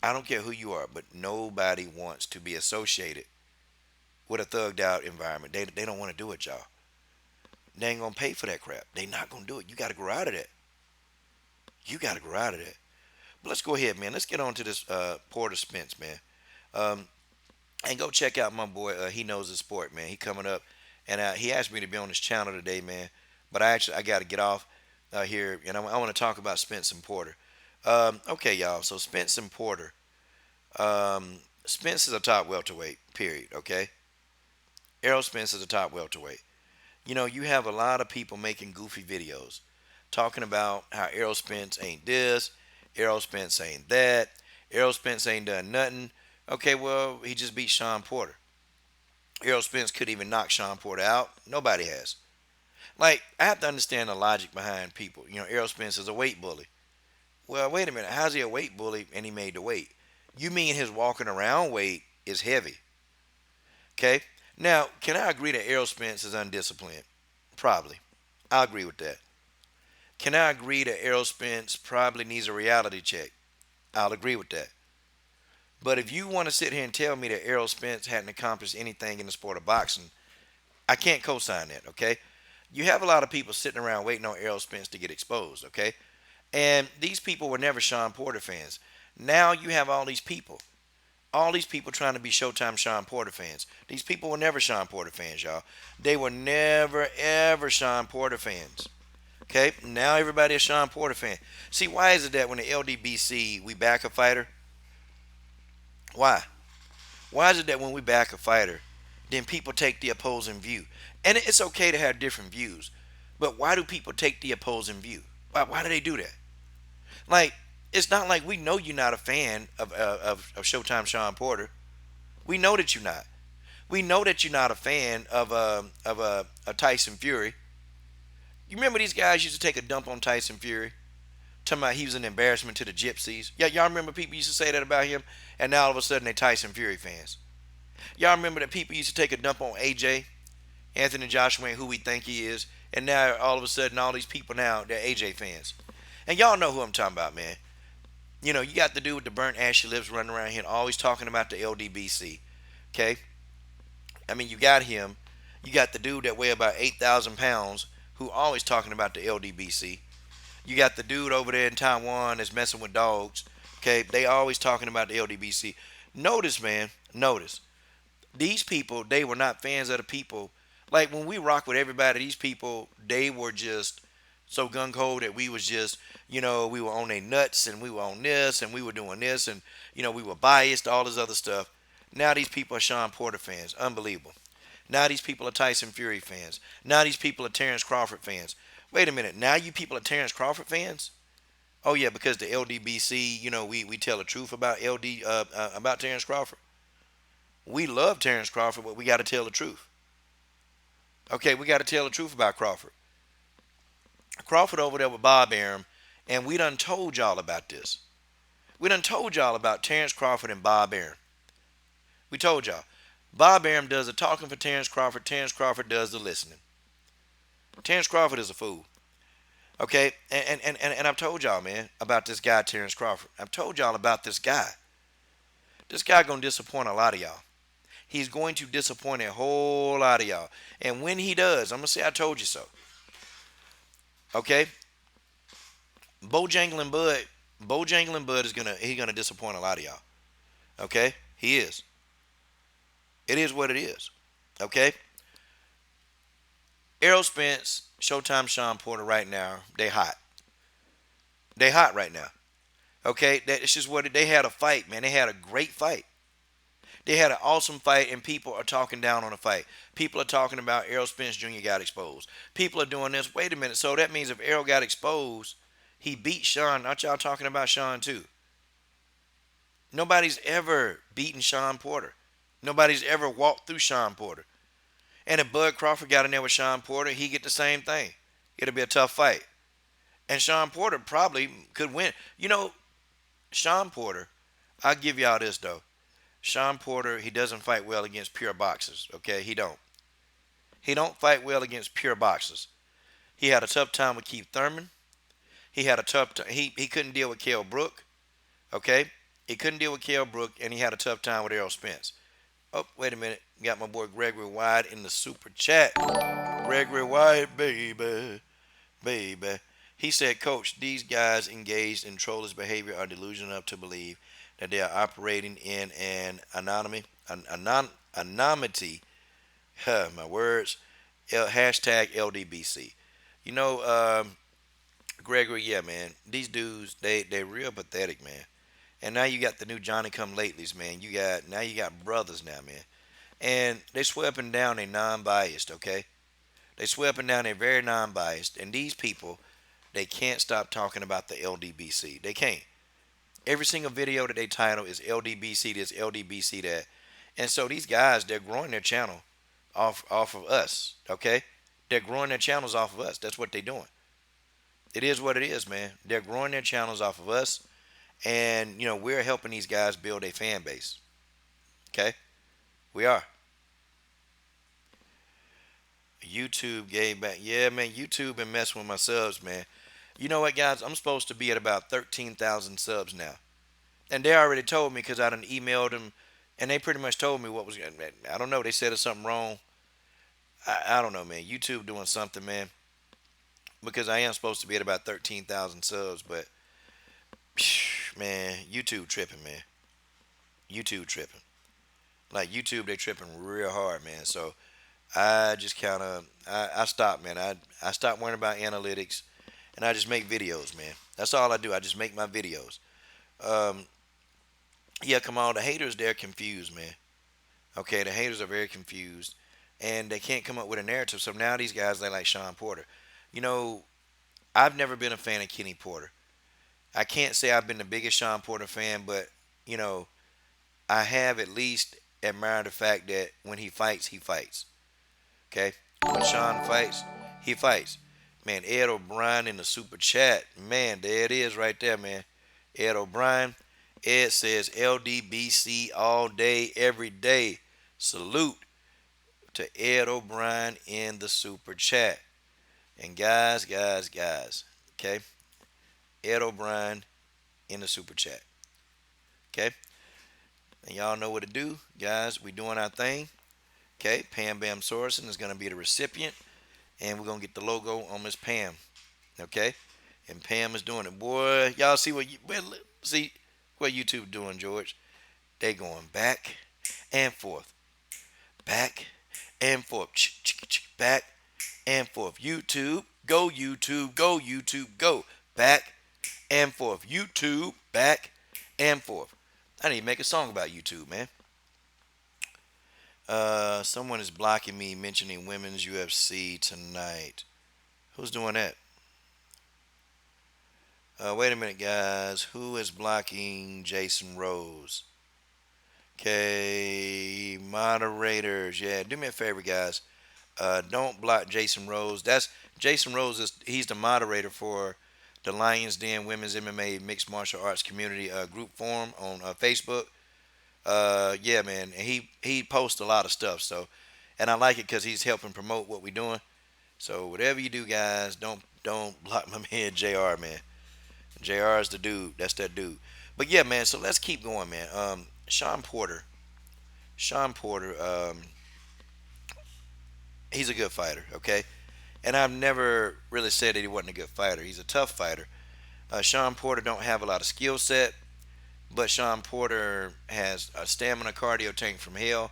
A: I don't care who you are, but nobody wants to be associated with a thugged out environment. They don't want to do it, y'all. They ain't gonna pay for that crap. They not gonna do it. You gotta grow out of that. You gotta grow out of that. But let's go ahead, man. Let's get on to this Porter Spence, man. Um, and go check out my boy. He knows the sport, man. He coming up, and he asked me to be on his channel today, man. But I got to get off here, and I want to talk about Spence and Porter. Okay, y'all. So Spence and Porter. Spence is a top welterweight. Period. Okay. Errol Spence is a top welterweight. You know, you have a lot of people making goofy videos talking about how Errol Spence ain't this, Errol Spence ain't that, Errol Spence ain't done nothing. Okay, well, he just beat Sean Porter. Errol Spence couldn't even knock Sean Porter out. Nobody has. Like, I have to understand the logic behind people. You know, Errol Spence is a weight bully. Well, wait a minute. How's he a weight bully and he made the weight? You mean his walking around weight is heavy. Okay? Now, can I agree that Errol Spence is undisciplined? Probably. I agree with that. Can I agree that Errol Spence probably needs a reality check? I'll agree with that. But if you want to sit here and tell me that Errol Spence hadn't accomplished anything in the sport of boxing, I can't co-sign that, okay? You have a lot of people sitting around waiting on Errol Spence to get exposed, okay? And these people were never Sean Porter fans. Now you have all these people. All these people trying to be Showtime Sean Porter fans. These people were never Sean Porter fans, y'all. They were never, ever Sean Porter fans. Okay? Now everybody a Sean Porter fan. See, why is it that when the LDBC, we back a fighter? Why? Why is it that when we back a fighter, then people take the opposing view? And it's okay to have different views. But why do people take the opposing view? Why do they do that? Like, it's not like we know you're not a fan of Showtime Sean Porter. We know that you're not. We know that you're not a fan of Tyson Fury. You remember these guys used to take a dump on Tyson Fury? Talking about he was an embarrassment to the gypsies. Yeah, y'all remember people used to say that about him? And now all of a sudden they're Tyson Fury fans. Y'all remember that people used to take a dump on AJ? Anthony Joshua and who we think he is. And now all of a sudden all these people now, they're AJ fans. And y'all know who I'm talking about, man. You know, you got the dude with the burnt ashy lips running around here always talking about the LDBC. Okay? I mean, you got him. You got the dude that weigh about 8,000 pounds who always talking about the LDBC. You got the dude over there in Taiwan that's messing with dogs. Okay? They always talking about the LDBC. Notice, man. Notice. These people, they were not fans of the people. Like, when we rock with everybody, these people, they were just so gung-ho that we was just, you know, we were on their nuts and we were on this and we were doing this and, you know, we were biased, all this other stuff. Now these people are Sean Porter fans. Unbelievable. Now these people are Tyson Fury fans. Now these people are Terrence Crawford fans. Wait a minute. Now you people are Terrence Crawford fans? Oh, yeah, because the LDBC, you know, we tell the truth about about Terrence Crawford. We love Terrence Crawford, but we got to tell the truth. Okay, we got to tell the truth about Crawford. Crawford over there with Bob Arum, and we done told y'all about this. We done told y'all about Terrence Crawford and Bob Arum. We told y'all. Bob Arum does the talking for Terrence Crawford. Terrence Crawford does the listening. Terrence Crawford is a fool. Okay, and I've told y'all, man, about this guy, Terrence Crawford. I've told y'all about this guy. This guy gonna disappoint a lot of y'all. He's going to disappoint a whole lot of y'all. And when he does, I'm gonna say I told you so. Okay? Bojangling Bud is gonna disappoint a lot of y'all. Okay? He is. It is what it is. Okay? Errol Spence, Showtime Sean Porter right now, they hot. They hot right now. Okay? It's just what they had a fight, man. They had a great fight. They had an awesome fight, and people are talking down on the fight. People are talking about Errol Spence Jr. got exposed. People are doing this. Wait a minute. So that means if Errol got exposed, he beat Sean. Aren't y'all talking about Sean too? Nobody's ever beaten Sean Porter. Nobody's ever walked through Sean Porter. And if Bud Crawford got in there with Sean Porter, he get the same thing. It'll be a tough fight. And Sean Porter probably could win. You know, Sean Porter, I'll give y'all this though. Sean Porter, he doesn't fight well against pure boxers. Okay, he don't. He don't fight well against pure boxers. He had a tough time with Keith Thurman. He had a tough time. He couldn't deal with Kell Brook. Okay, he couldn't deal with Kell Brook, and he had a tough time with Errol Spence. Oh, wait a minute. Got my boy Gregory Wyatt in the super chat. Gregory Wyatt, baby, baby. He said, Coach, these guys engaged in trollish behavior are delusional enough to believe that they are operating in an anonymity. My words. Hashtag LDBC. You know, Gregory, yeah, man. These dudes, they real pathetic, man. And now you got the new Johnny Come Latelys, man. You got brothers now, man. And they swear up and down they non-biased, okay? They swear up and down they're very non-biased. And these people, they can't stop talking about the LDBC. They can't. Every single video that they title is LDBC this, LDBC that. And so these guys, they're growing their channel off of us, okay? They're growing their channels off of us. That's what they're doing. It is what it is, man. They're growing their channels off of us. And, we're helping these guys build a fan base. Okay? We are. YouTube gave back. Yeah, man, YouTube been messing with my subs, man. You know what, guys? I'm supposed to be at about 13,000 subs now. And they already told me because I done emailed them. And they pretty much told me what was. I don't know. They said it's something wrong. I don't know, man. YouTube doing something, man. Because I am supposed to be at about 13,000 subs. But, man, YouTube tripping, man. YouTube tripping. Like, YouTube, they tripping real hard, man. So, I just kind of, I stopped, man. I stopped worrying about analytics. And I just make videos, man. That's all I do. I just make my videos. Yeah, come on. The haters, they're confused, man. Okay, the haters are very confused. And they can't come up with a narrative. So now these guys, they like Sean Porter. I've never been a fan of Kenny Porter. I can't say I've been the biggest Sean Porter fan, but, I have at least admired the fact that when he fights, he fights. Okay? When Sean fights, he fights. Man, Ed O'Brien in the super chat. Man, there it is right there, man. Ed O'Brien. Ed says LDBC all day, every day. Salute to Ed O'Brien in the super chat. And guys, okay? Ed O'Brien in the super chat. Okay? And y'all know what to do. Guys, we doing our thing. Okay? Pam Bam Sorensen is going to be the recipient. And we're going to get the logo on Miss Pam. Okay? And Pam is doing it. Boy, y'all see what YouTube doing, George. They going back and forth. Back and forth. Back and forth. YouTube. Go YouTube. Go YouTube. Go. Back and forth. YouTube. Back and forth. I need to make a song about YouTube, man. Someone is blocking me mentioning women's UFC tonight. Who's doing that? Wait a minute, guys. Who is blocking Jason Rose? Okay, moderators. Yeah, do me a favor, guys. Don't block Jason Rose. Jason Rose he's the moderator for the Lions Den Women's MMA Mixed Martial Arts Community group forum on Facebook. Yeah, man, and he posts a lot of stuff. So, and I like it because he's helping promote what we're doing. So whatever you do, guys, don't block my man Jr. Man. Jr. is the dude. That's that dude. But yeah, man. So let's keep going, man. Sean Porter. He's a good fighter. Okay. And I've never really said that he wasn't a good fighter. He's a tough fighter. Sean Porter don't have a lot of skill set, but Sean Porter has a stamina cardio tank from hell,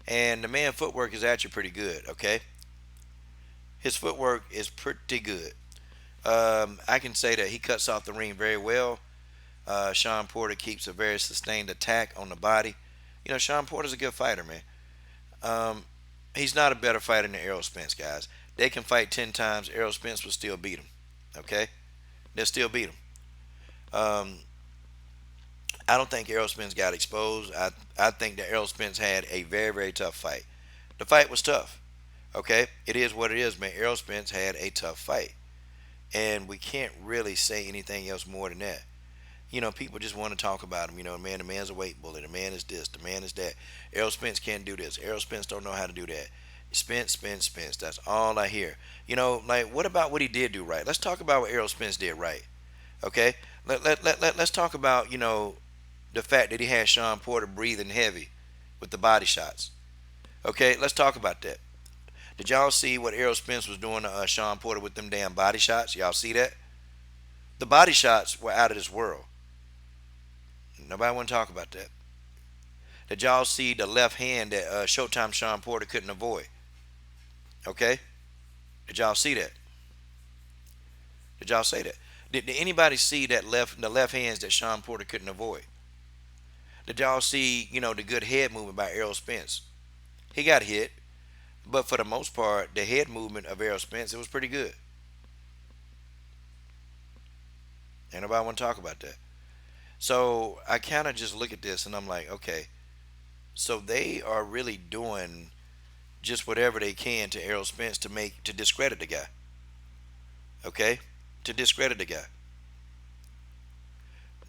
A: and the man footwork is actually pretty good. Okay, his footwork is pretty good. I can say that he cuts off the ring very well. Sean Porter keeps a very sustained attack on the body. Sean Porter's a good fighter, man. He's not a better fighter than Errol Spence, guys. They can fight 10 times. Errol Spence will still beat him. Okay? They'll still beat him. I don't think Errol Spence got exposed. I think that Errol Spence had a very, very tough fight. The fight was tough. Okay? It is what it is, man. Errol Spence had a tough fight. And we can't really say anything else more than that. People just want to talk about him. The man's a weight bully. The man is this. The man is that. Errol Spence can't do this. Errol Spence don't know how to do that. Spence, Spence, Spence. That's all I hear. Like, what about what he did do right? Let's talk about what Errol Spence did right. Okay? Let's talk about, the fact that he had Sean Porter breathing heavy with the body shots. Okay? Let's talk about that. Did y'all see what Errol Spence was doing to Sean Porter with them damn body shots? Y'all see that? The body shots were out of this world. Nobody want to talk about that. Did y'all see the left hand that Showtime Sean Porter couldn't avoid? Okay? Did y'all see that? Did y'all say that? Did anybody see the left hands that Sean Porter couldn't avoid? Did y'all see, the good head movement by Errol Spence? He got hit, but for the most part, the head movement of Errol Spence, it was pretty good. Ain't nobody want to talk about that. So I kind of just look at this and I'm like, okay, so they are really doing just whatever they can to Errol Spence to discredit the guy. Okay, to discredit the guy.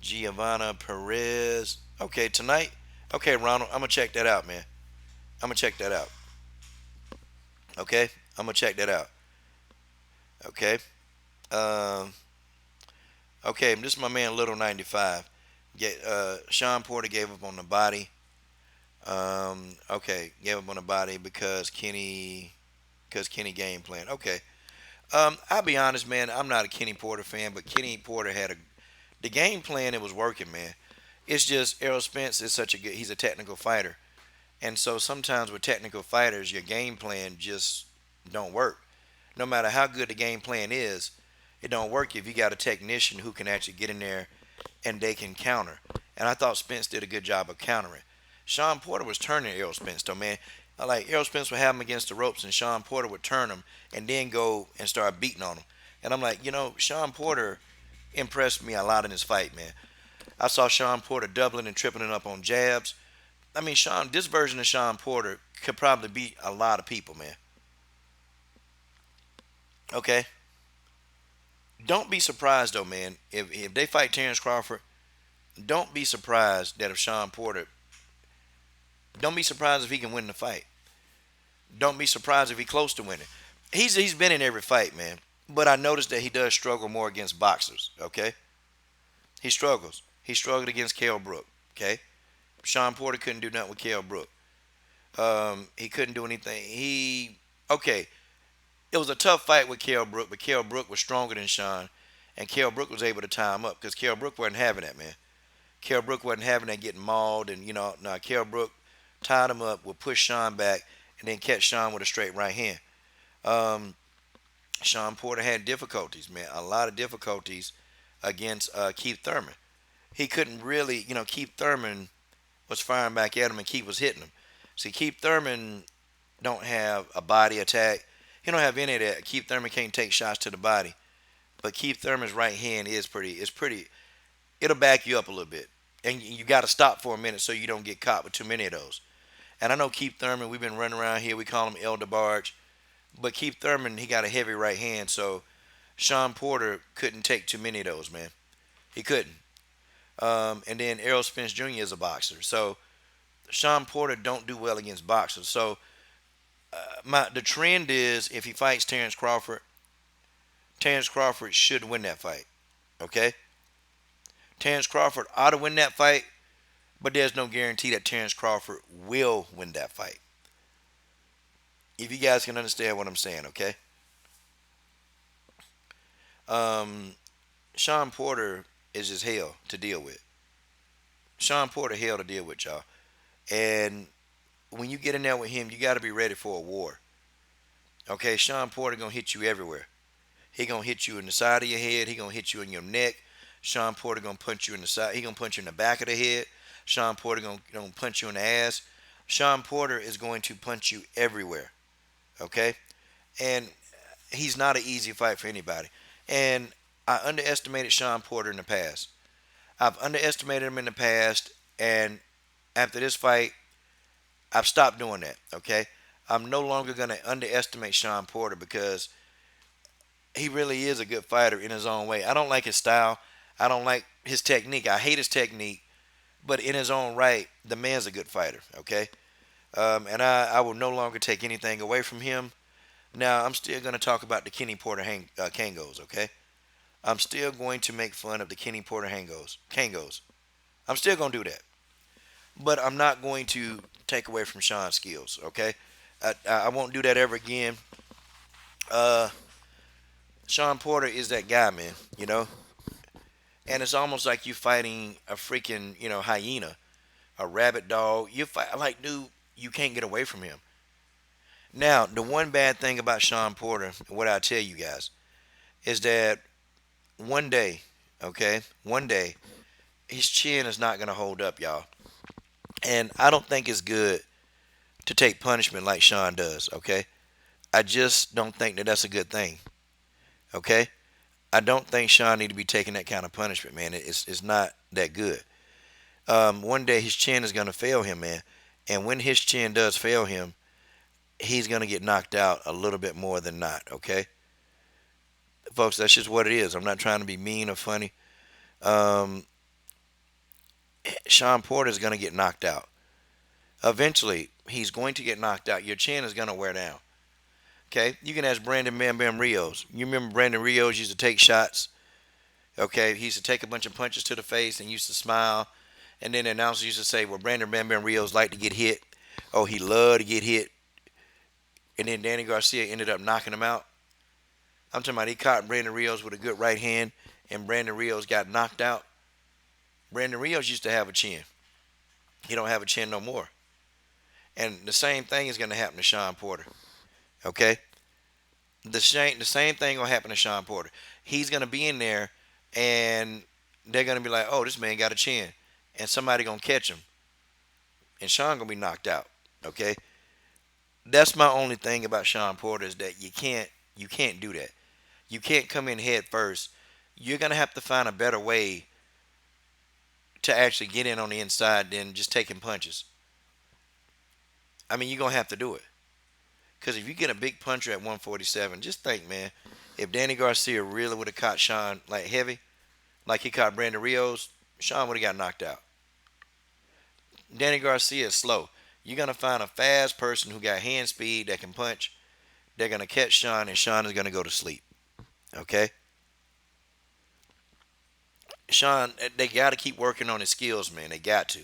A: Giovanna Perez. Okay, tonight. Okay, Ronald, I'm gonna check that out, man. I'm gonna check that out. Okay, I'm gonna check that out. Okay. Um. Okay, this is my man Little 95. Sean Porter gave up on the body. Okay, gave up on the body because Kenny game plan. Okay. I'll be honest, man. I'm not a Kenny Porter fan, but Kenny Porter had the game plan. It was working, man. It's just Errol Spence is such a good. He's a technical fighter, and so sometimes with technical fighters, your game plan just don't work. No matter how good the game plan is, it don't work if you got a technician who can actually get in there and they can counter. And I thought Spence did a good job of countering. Sean Porter was turning Errol Spence, though, man. Like Errol Spence would have him against the ropes, and Sean Porter would turn him and then go and start beating on him. And I'm like, Sean Porter impressed me a lot in this fight, man. I saw Sean Porter doubling and tripling up on jabs. I mean, this version of Sean Porter could probably beat a lot of people, man. Okay? Don't be surprised, though, man. If they fight Terrence Crawford, don't be surprised that if Sean Porter, don't be surprised if he can win the fight. Don't be surprised if he's close to winning. He's been in every fight, man. But I noticed that he does struggle more against boxers, okay? He struggles. He struggled against Kell Brook, okay? Sean Porter couldn't do nothing with Kell Brook. He couldn't do anything. Okay, it was a tough fight with Kell Brook, but Kell Brook was stronger than Sean, and Kell Brook was able to tie him up because Kell Brook wasn't having that, man. Kell Brook wasn't having that getting mauled, and now Kell Brook tied him up, would push Sean back, and then catch Sean with a straight right hand. Um, Sean Porter had difficulties, man, a lot of difficulties against Keith Thurman. He couldn't really, Keith Thurman was firing back at him, and Keith was hitting him. See, Keith Thurman don't have a body attack. He don't have any of that. Keith Thurman can't take shots to the body, but Keith Thurman's right hand is pretty. It's pretty. It'll back you up a little bit, and you got to stop for a minute so you don't get caught with too many of those. And I know Keith Thurman. We've been running around here. We call him El DeBarge, but Keith Thurman, he got a heavy right hand, so Sean Porter couldn't take too many of those, man. He couldn't. And then Errol Spence Jr. is a boxer, so Sean Porter don't do well against boxers. So the trend is if he fights Terrence Crawford should win that fight. Okay? Terrence Crawford ought to win that fight, but there's no guarantee that Terrence Crawford will win that fight. If you guys can understand what I'm saying, okay? Sean Porter is just hell to deal with. Sean Porter hell to deal with, y'all. And when you get in there with him, you got to be ready for a war. Okay, Sean Porter going to hit you everywhere. He going to hit you in the side of your head. He going to hit you in your neck. Sean Porter going to punch you in the side. He going to punch you in the back of the head. Sean Porter going to punch you in the ass. Sean Porter is going to punch you everywhere. Okay? And he's not an easy fight for anybody. And I underestimated Sean Porter in the past. I've underestimated him in the past. And after this fight, I've stopped doing that. Okay? I'm no longer going to underestimate Sean Porter because he really is a good fighter in his own way. I don't like his style. I don't like his technique. I hate his technique. But in his own right, the man's a good fighter. Okay? And I will no longer take anything away from him. Now, I'm still going to talk about the Kenny Porter Kangos, okay? I'm still going to make fun of the Kenny Porter Kangos. I'm still going to do that. But I'm not going to take away from Sean's skills, okay? I won't do that ever again. Uh, Sean Porter is that guy, man, you know? And it's almost like you fighting a freaking, hyena, a rabbit dog. You fight, like, dude, you can't get away from him. Now, the one bad thing about Sean Porter, what I tell you guys, is that one day, okay, one day, his chin is not going to hold up, y'all. And I don't think it's good to take punishment like Sean does, okay? I just don't think that that's a good thing, okay? I don't think Sean need to be taking that kind of punishment, man. It's not that good. One day his chin is going to fail him, man. And when his chin does fail him, he's going to get knocked out a little bit more than not, okay? Folks, that's just what it is. I'm not trying to be mean or funny. Um, Sean Porter is going to get knocked out. Eventually, he's going to get knocked out. Your chin is going to wear down. Okay, you can ask Brandon Bam Bam Rios. You remember Brandon Rios used to take shots. Okay, he used to take a bunch of punches to the face and used to smile. And then the announcer used to say, "Well, Brandon Bam Bam Rios liked to get hit. Oh, he loved to get hit." And then Danny Garcia ended up knocking him out. I'm talking about he caught Brandon Rios with a good right hand, and Brandon Rios got knocked out. Brandon Rios used to have a chin. He don't have a chin no more. And the same thing is going to happen to Sean Porter. Okay, the same thing gonna happen to Sean Porter. He's gonna be in there, and they're gonna be like, "Oh, this man got a chin," and somebody gonna catch him, and Sean gonna be knocked out. Okay, that's my only thing about Sean Porter is that you can't do that. You can't come in head first. You're gonna have to find a better way to actually get in on the inside than just taking punches. I mean, you're gonna have to do it. Because if you get a big puncher at 147, just think, man, if Danny Garcia really would have caught Sean like heavy, like he caught Brandon Rios, Sean would have got knocked out. Danny Garcia is slow. You're going to find a fast person who got hand speed that can punch. They're going to catch Sean, and Sean is going to go to sleep. Okay? Sean, they got to keep working on his skills, man. They got to.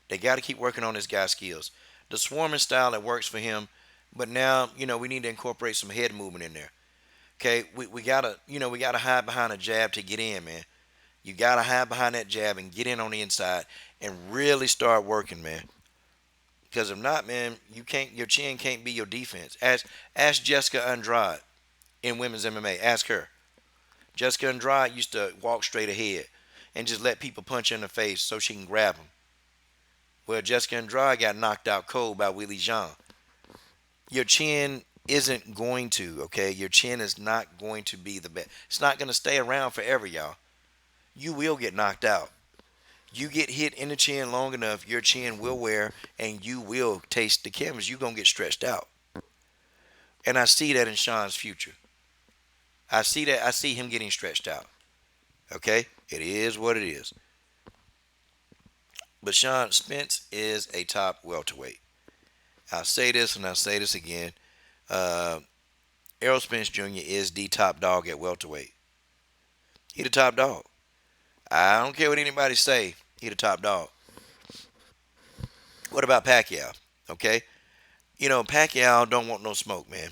A: They got to keep working on this guy's skills. The swarming style that works for him, but now, we need to incorporate some head movement in there. Okay, we gotta we gotta hide behind a jab to get in, man. You gotta hide behind that jab and get in on the inside and really start working, man. Because if not, man, your chin can't be your defense. Ask Jessica Andrade in women's MMA. Ask her. Jessica Andrade used to walk straight ahead and just let people punch her in the face so she can grab them. Well, Jessica Andrade got knocked out cold by Willie Jean. Your chin isn't going to, okay? Your chin is not going to be the best. It's not going to stay around forever, y'all. You will get knocked out. You get hit in the chin long enough, your chin will wear and you will taste the canvas. You're going to get stretched out. And I see that in Sean's future. I see that. I see him getting stretched out. Okay? It is what it is. But Sean Spence is a top welterweight. I'll say this and I'll say this again. Uh, Errol Spence Jr. is the top dog at welterweight. He the top dog. I don't care what anybody say. He the top dog. What about Pacquiao? Okay, Pacquiao don't want no smoke, man.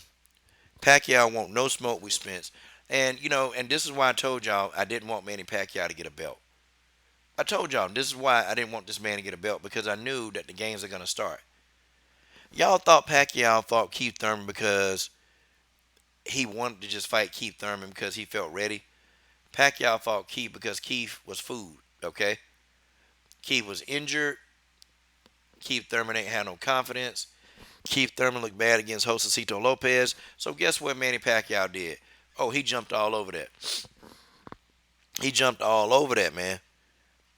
A: Pacquiao want no smoke with Spence, and and this is why I told y'all I didn't want Manny Pacquiao to get a belt. I told y'all this is why I didn't want this man to get a belt because I knew that the games are gonna start. Y'all thought Pacquiao fought Keith Thurman because he wanted to just fight Keith Thurman because he felt ready. Pacquiao fought Keith because Keith was food, okay? Keith was injured. Keith Thurman ain't had no confidence. Keith Thurman looked bad against Josecito Lopez. So guess what Manny Pacquiao did? Oh, he jumped all over that. He jumped all over that, man.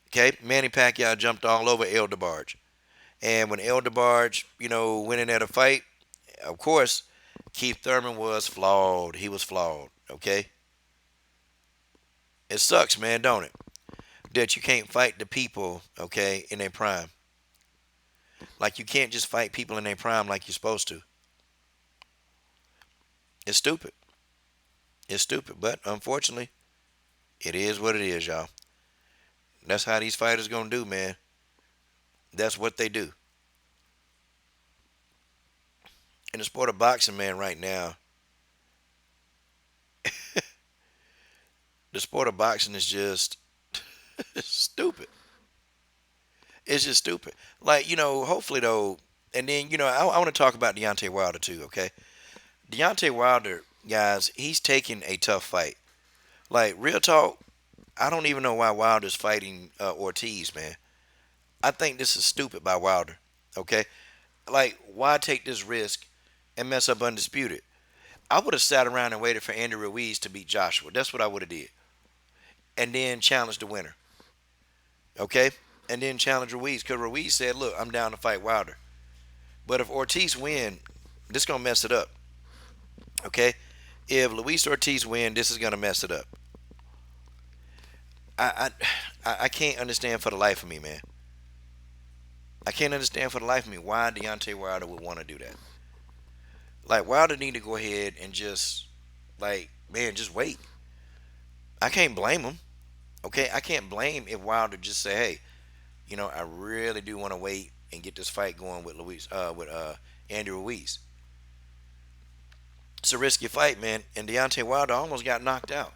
A: Okay? Manny Pacquiao jumped all over El DeBarge. And when El DeBarge, went in there to fight, of course, Keith Thurman was flawed. He was flawed, okay? It sucks, man, don't it? That you can't fight the people, okay, in their prime. Like you can't just fight people in their prime like you're supposed to. It's stupid. It's stupid, but unfortunately, it is what it is, y'all. That's how these fighters gonna do, man. That's what they do. In the sport of boxing, man, right now, the sport of boxing is just stupid. It's just stupid. Like, hopefully though, and then, I want to talk about Deontay Wilder too, okay? Deontay Wilder, guys, he's taking a tough fight. Like, real talk, I don't even know why Wilder's fighting Ortiz, man. I think this is stupid by Wilder, okay? Like, why take this risk and mess up Undisputed? I would have sat around and waited for Andy Ruiz to beat Joshua. That's what I would have did. And then challenge the winner, okay? And then challenge Ruiz, because Ruiz said, look, I'm down to fight Wilder. But if Ortiz win, this gonna mess it up. Okay? If Luis Ortiz win, this is gonna mess it up. I I can't understand for the life of me, man. I can't understand for the life of me why Deontay Wilder would want to do that. Like Wilder need to go ahead and just like man, just wait. I can't blame him. Okay, I can't blame if Wilder just say, hey, I really do want to wait and get this fight going with Andy Ruiz. It's a risky fight, man. And Deontay Wilder almost got knocked out.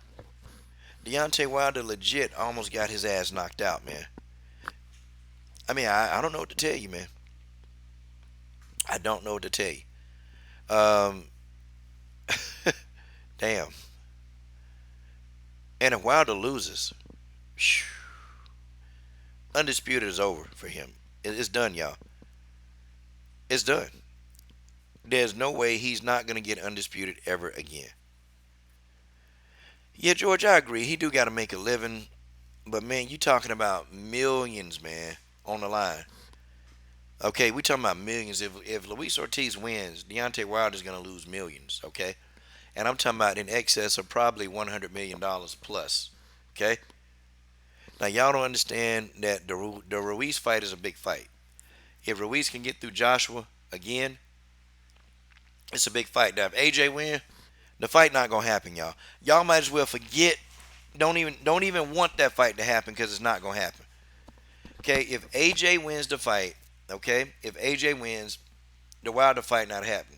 A: Deontay Wilder legit almost got his ass knocked out, man. I mean, I don't know what to tell you, man. I don't know what to tell you. Um, damn. And if Wilder loses, phew, undisputed is over for him. It's done, y'all. It's done. There's no way he's not gonna get undisputed ever again. Yeah, George, I agree. He do got to make a living, but man, you talking about millions, man, on the line. Okay, we talking about millions. If Luis Ortiz wins, Deontay Wilder's gonna lose millions. Okay, and I'm talking about in excess of probably $100 million plus. Okay, now y'all don't understand that the Ruiz fight is a big fight. If Ruiz can get through Joshua again, it's a big fight. Now if AJ win, the fight not gonna happen, y'all. Y'all might as well forget. Don't even want that fight to happen because it's not gonna happen. Okay, if AJ wins the fight, okay, if AJ wins, the Wilder fight not happen.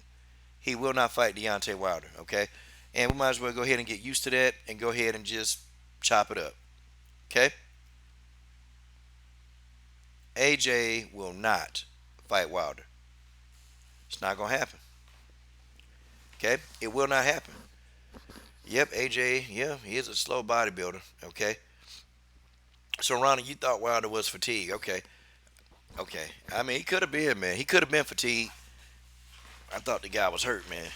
A: He will not fight Deontay Wilder. Okay, and we might as well go ahead and get used to that and go ahead and just chop it up. Okay, AJ will not fight Wilder. It's not gonna happen. Okay, it will not happen. Yep, AJ. Yeah, he is a slow bodybuilder. Okay. So Ronnie, you thought Wilder was fatigued. Okay. Okay. I mean, he could have been, man. He could have been fatigued. I thought the guy was hurt, man.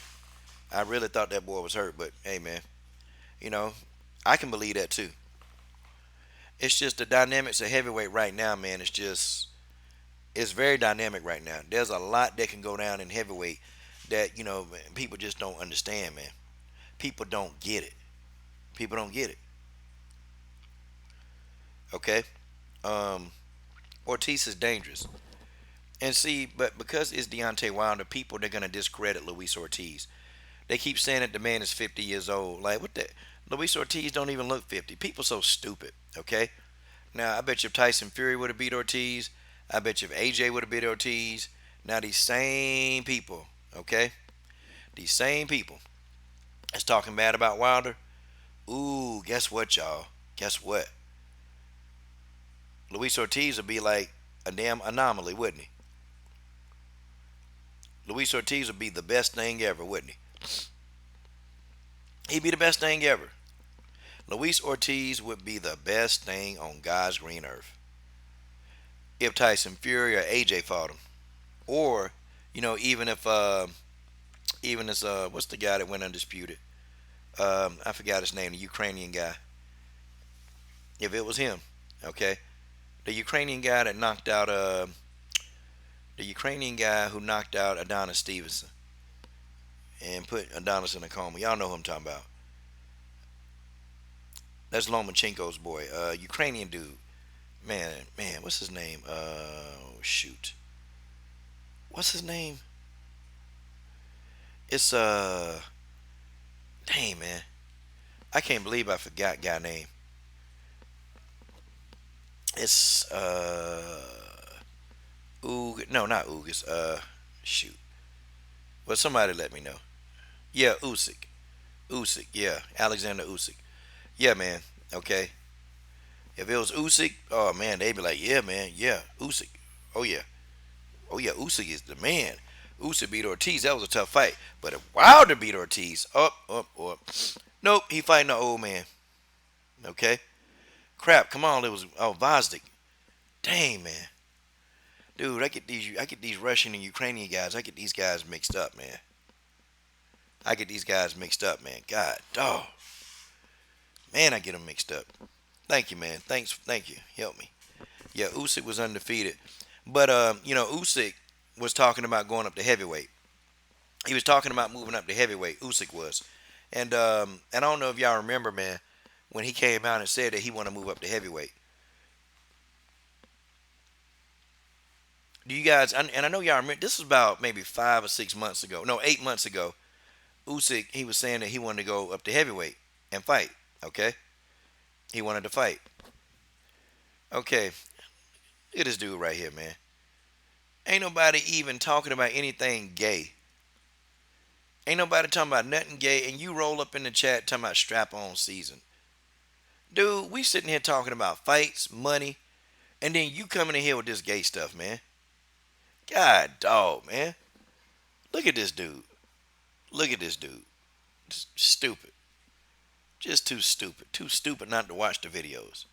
A: I really thought that boy was hurt, but hey, man, you know, I can believe that too. It's just the dynamics of heavyweight right now, man. It's very dynamic right now. There's a lot that can go down in heavyweight that man, people just don't understand, man. People don't get it. People don't get it. Okay. Um, Ortiz is dangerous. And see, but because it's Deontay Wilder, people they're gonna discredit Luis Ortiz. They keep saying that the man is 50 years old. Like what the Luis Ortiz don't even look 50. People so stupid. Okay. Now I bet you if Tyson Fury would have beat Ortiz, I bet you if AJ would have beat Ortiz. Now these same people, okay, these same people that's talking bad about Wilder. Ooh, guess what, y'all? Guess what? Luis Ortiz would be like a damn anomaly, wouldn't he? Luis Ortiz would be the best thing ever, wouldn't he? He'd be the best thing ever. Luis Ortiz would be the best thing on God's green earth if Tyson Fury or AJ fought him, or even if even as what's the guy that went undisputed? I forgot his name, the Ukrainian guy. If it was him, okay, the Ukrainian guy that knocked out the Ukrainian guy who knocked out Adonis Stevenson and put Adonis in a coma. Y'all know who I'm talking about. That's Lomachenko's boy. Ukrainian dude. Man, what's his name? Shoot. what's his name? It's dang man, I can't believe I forgot guy name. It's Oog. No, not Oog. It's shoot. Well, somebody let me know. Yeah, Usyk. Usyk. Yeah, Alexander Usyk. Yeah, man. Okay. If it was Usyk, oh man, they'd be like, yeah, man, yeah, Usyk. Oh yeah, oh yeah, Usyk is the man. Usyk beat Ortiz. That was a tough fight. But if Wilder beat Ortiz, up. Nope, he fighting an old man. Okay. Crap. Come on, it was Vazdik. Dang man, dude, I get these Russian and Ukrainian guys. I get these guys mixed up, man. I get these guys mixed up, man. God, dog, man, I get them mixed up. Thank you, man. Thank you. Help me. Yeah, Usyk was undefeated, but Usyk was talking about going up to heavyweight. He was talking about moving up to heavyweight. Usyk was, and I don't know if y'all remember, man, when he came out and said that he want to move up to heavyweight. Do you guys? And I know y'all remember. This was about maybe 5 or 6 months ago. No, 8 months ago. Usyk, he was saying that he wanted to go up to heavyweight and fight. Okay, he wanted to fight. Okay, look at this dude right here, man. Ain't nobody even talking about anything gay. Ain't nobody talking about nothing gay, and you roll up in the chat talking about strap on season. Dude, we sitting here talking about fights, money, and then you coming in here with this gay stuff, man. God dog, man. Look at this dude. Look at this dude. Just stupid. Just too stupid. Too stupid not to watch the videos.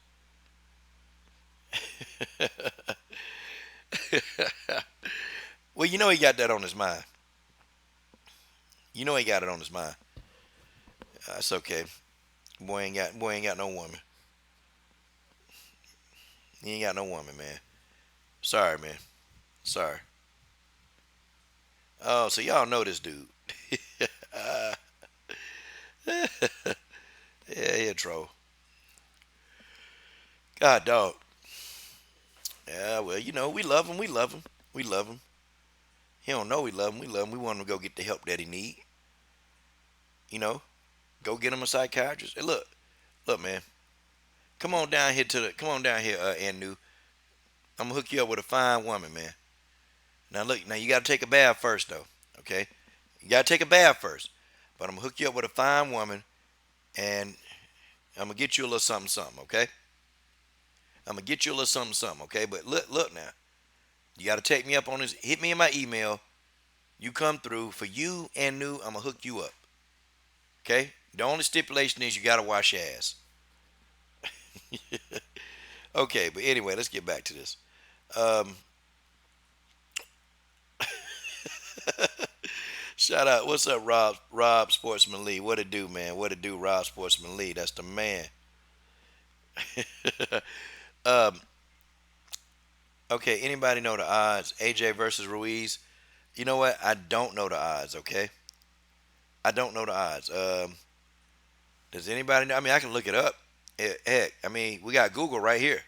A: Well, you know he got that on his mind. You know he got it on his mind. It's okay. Boy ain't got no woman. He ain't got no woman, man. Sorry, man. Sorry. Oh, so y'all know this dude. Yeah, he a troll. God, dog. Yeah, well, we love him. We love him. We love him. He don't know we love him. We love him. We want him to go get the help that he need. You know, go get him a psychiatrist. Hey, look, man. Come on down here, Anu. I'm gonna hook you up with a fine woman, man. Now look, now you gotta take a bath first, though. Okay, you gotta take a bath first. But I'm gonna hook you up with a fine woman, and I'm gonna get you a little something, something. Okay, I'm gonna get you a little something, something. Okay, but look now. You gotta take me up on this. Hit me in my email. You come through for you and new. I'm gonna hook you up. Okay. The only stipulation is you gotta wash your ass. Okay, but anyway, let's get back to this. Um, Shout out. What's up, Rob? Rob Sportsman Lee. What it do, man? What it do, Rob Sportsman Lee? That's the man. um, okay. Anybody know the odds? AJ versus Ruiz. You know what? I don't know the odds. Okay. I don't know the odds. Does anybody know? I mean, I can look it up. Heck, I mean, we got Google right here.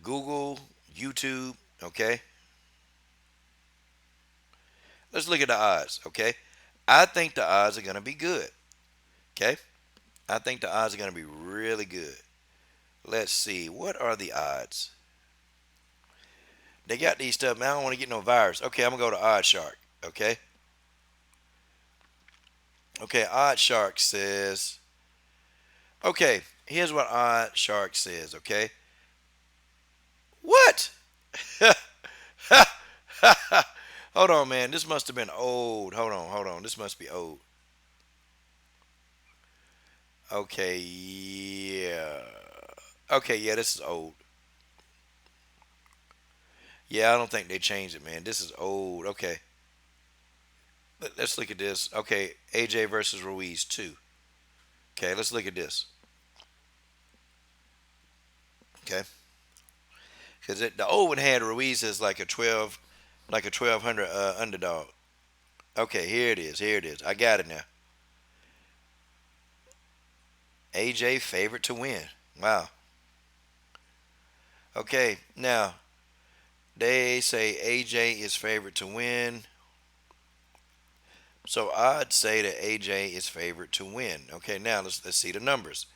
A: Google, YouTube. Okay. Let's look at the odds. Okay. I think the odds are gonna be good. Okay. I think the odds are gonna be really good. Let's see. What are the odds? They got these stuff, man. I don't want to get no virus. Okay, I'm gonna go to Odd Shark. Okay. Okay, Odd Shark says. Okay, here's what Odd Shark says. Okay. What? Hold on, man. This must have been old. Hold on. This must be old. Okay, yeah. Okay, yeah, this is old. Yeah, I don't think they changed it, man. This is old. Okay. Let's look at this. Okay, AJ versus Ruiz 2. Okay, let's look at this. Okay. Because the old one had Ruiz as like a 1200 underdog. Okay, here it is. Here it is. I got it now. AJ favorite to win. Wow. Okay, now They say AJ is favorite to win. So I'd say that AJ is favorite to win. Okay, now let's see the numbers.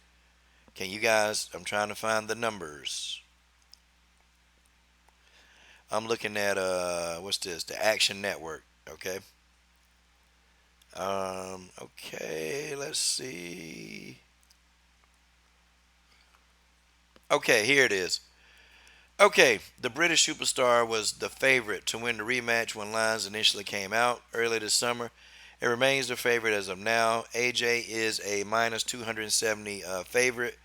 A: Can you guys? I'm trying to find the numbers. I'm looking at what's this? The Action Network. Okay. Okay, let's see. Okay, here it is. Okay, the British superstar was the favorite to win the rematch when lines initially came out early this summer. It remains the favorite as of now. AJ is a minus 270 favorite,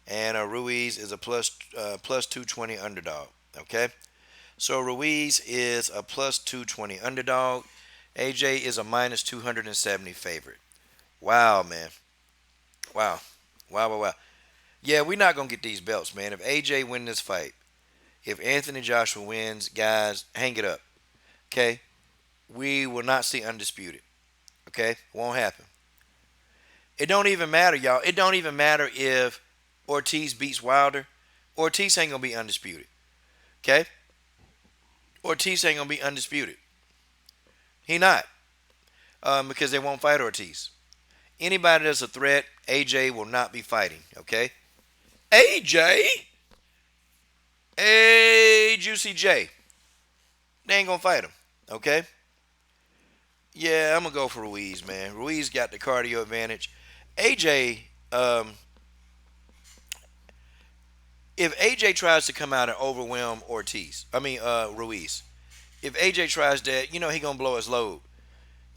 A: and Ruiz is a plus 220 underdog. Okay, so Ruiz is a plus 220 underdog. AJ is a minus 270 favorite. Wow, man. Wow. Wow, wow, wow. Yeah, we're not going to get these belts, man. If AJ win this fight, if Anthony Joshua wins, guys, hang it up. Okay? We will not see undisputed. Okay? Won't happen. It don't even matter, y'all. It don't even matter if Ortiz beats Wilder. Ortiz ain't going to be undisputed. Okay? Ortiz ain't going to be undisputed. He not. Because they won't fight Ortiz. Anybody that's a threat, AJ will not be fighting. Okay? AJ? Hey, Juicy J. They ain't going to fight him. Okay? Yeah, I'm gonna go for Ruiz, man. Ruiz got the cardio advantage. AJ, if AJ tries to come out and overwhelm Ruiz. If AJ tries that, he gonna blow his load.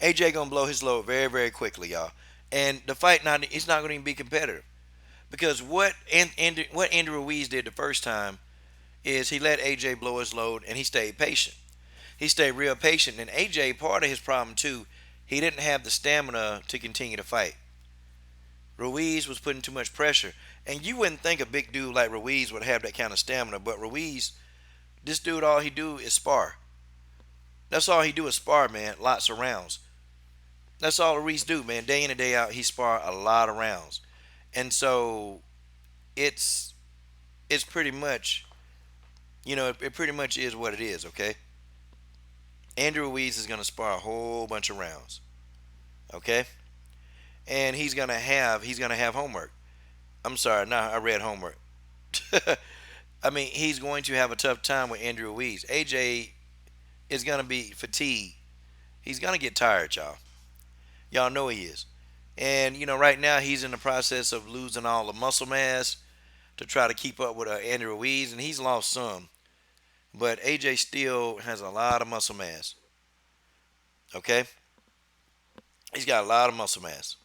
A: AJ gonna blow his load very, very quickly, y'all. And the fight it's not gonna even be competitive because what Andrew Ruiz did the first time is he let AJ blow his load and he stayed patient. He stayed real patient. And AJ, part of his problem too, he didn't have the stamina to continue to fight. Ruiz was putting too much pressure. And you wouldn't think a big dude like Ruiz would have that kind of stamina, but Ruiz, this dude, all he do is spar. That's all he do is spar, man. Lots of rounds. That's all Ruiz do, man. Day in and day out, he spar a lot of rounds. And so it's pretty much, it pretty much is what it is, okay? Andrew Ruiz is going to spar a whole bunch of rounds, okay? And he's gonna have homework. I'm sorry, no, I read homework. I mean, he's going to have a tough time with Andrew Ruiz. AJ is gonna be fatigued. He's gonna get tired, y'all. Y'all know he is. And right now he's in the process of losing all the muscle mass to try to keep up with Andrew Ruiz, and he's lost some. But AJ still has a lot of muscle mass. Okay, he's got a lot of muscle mass.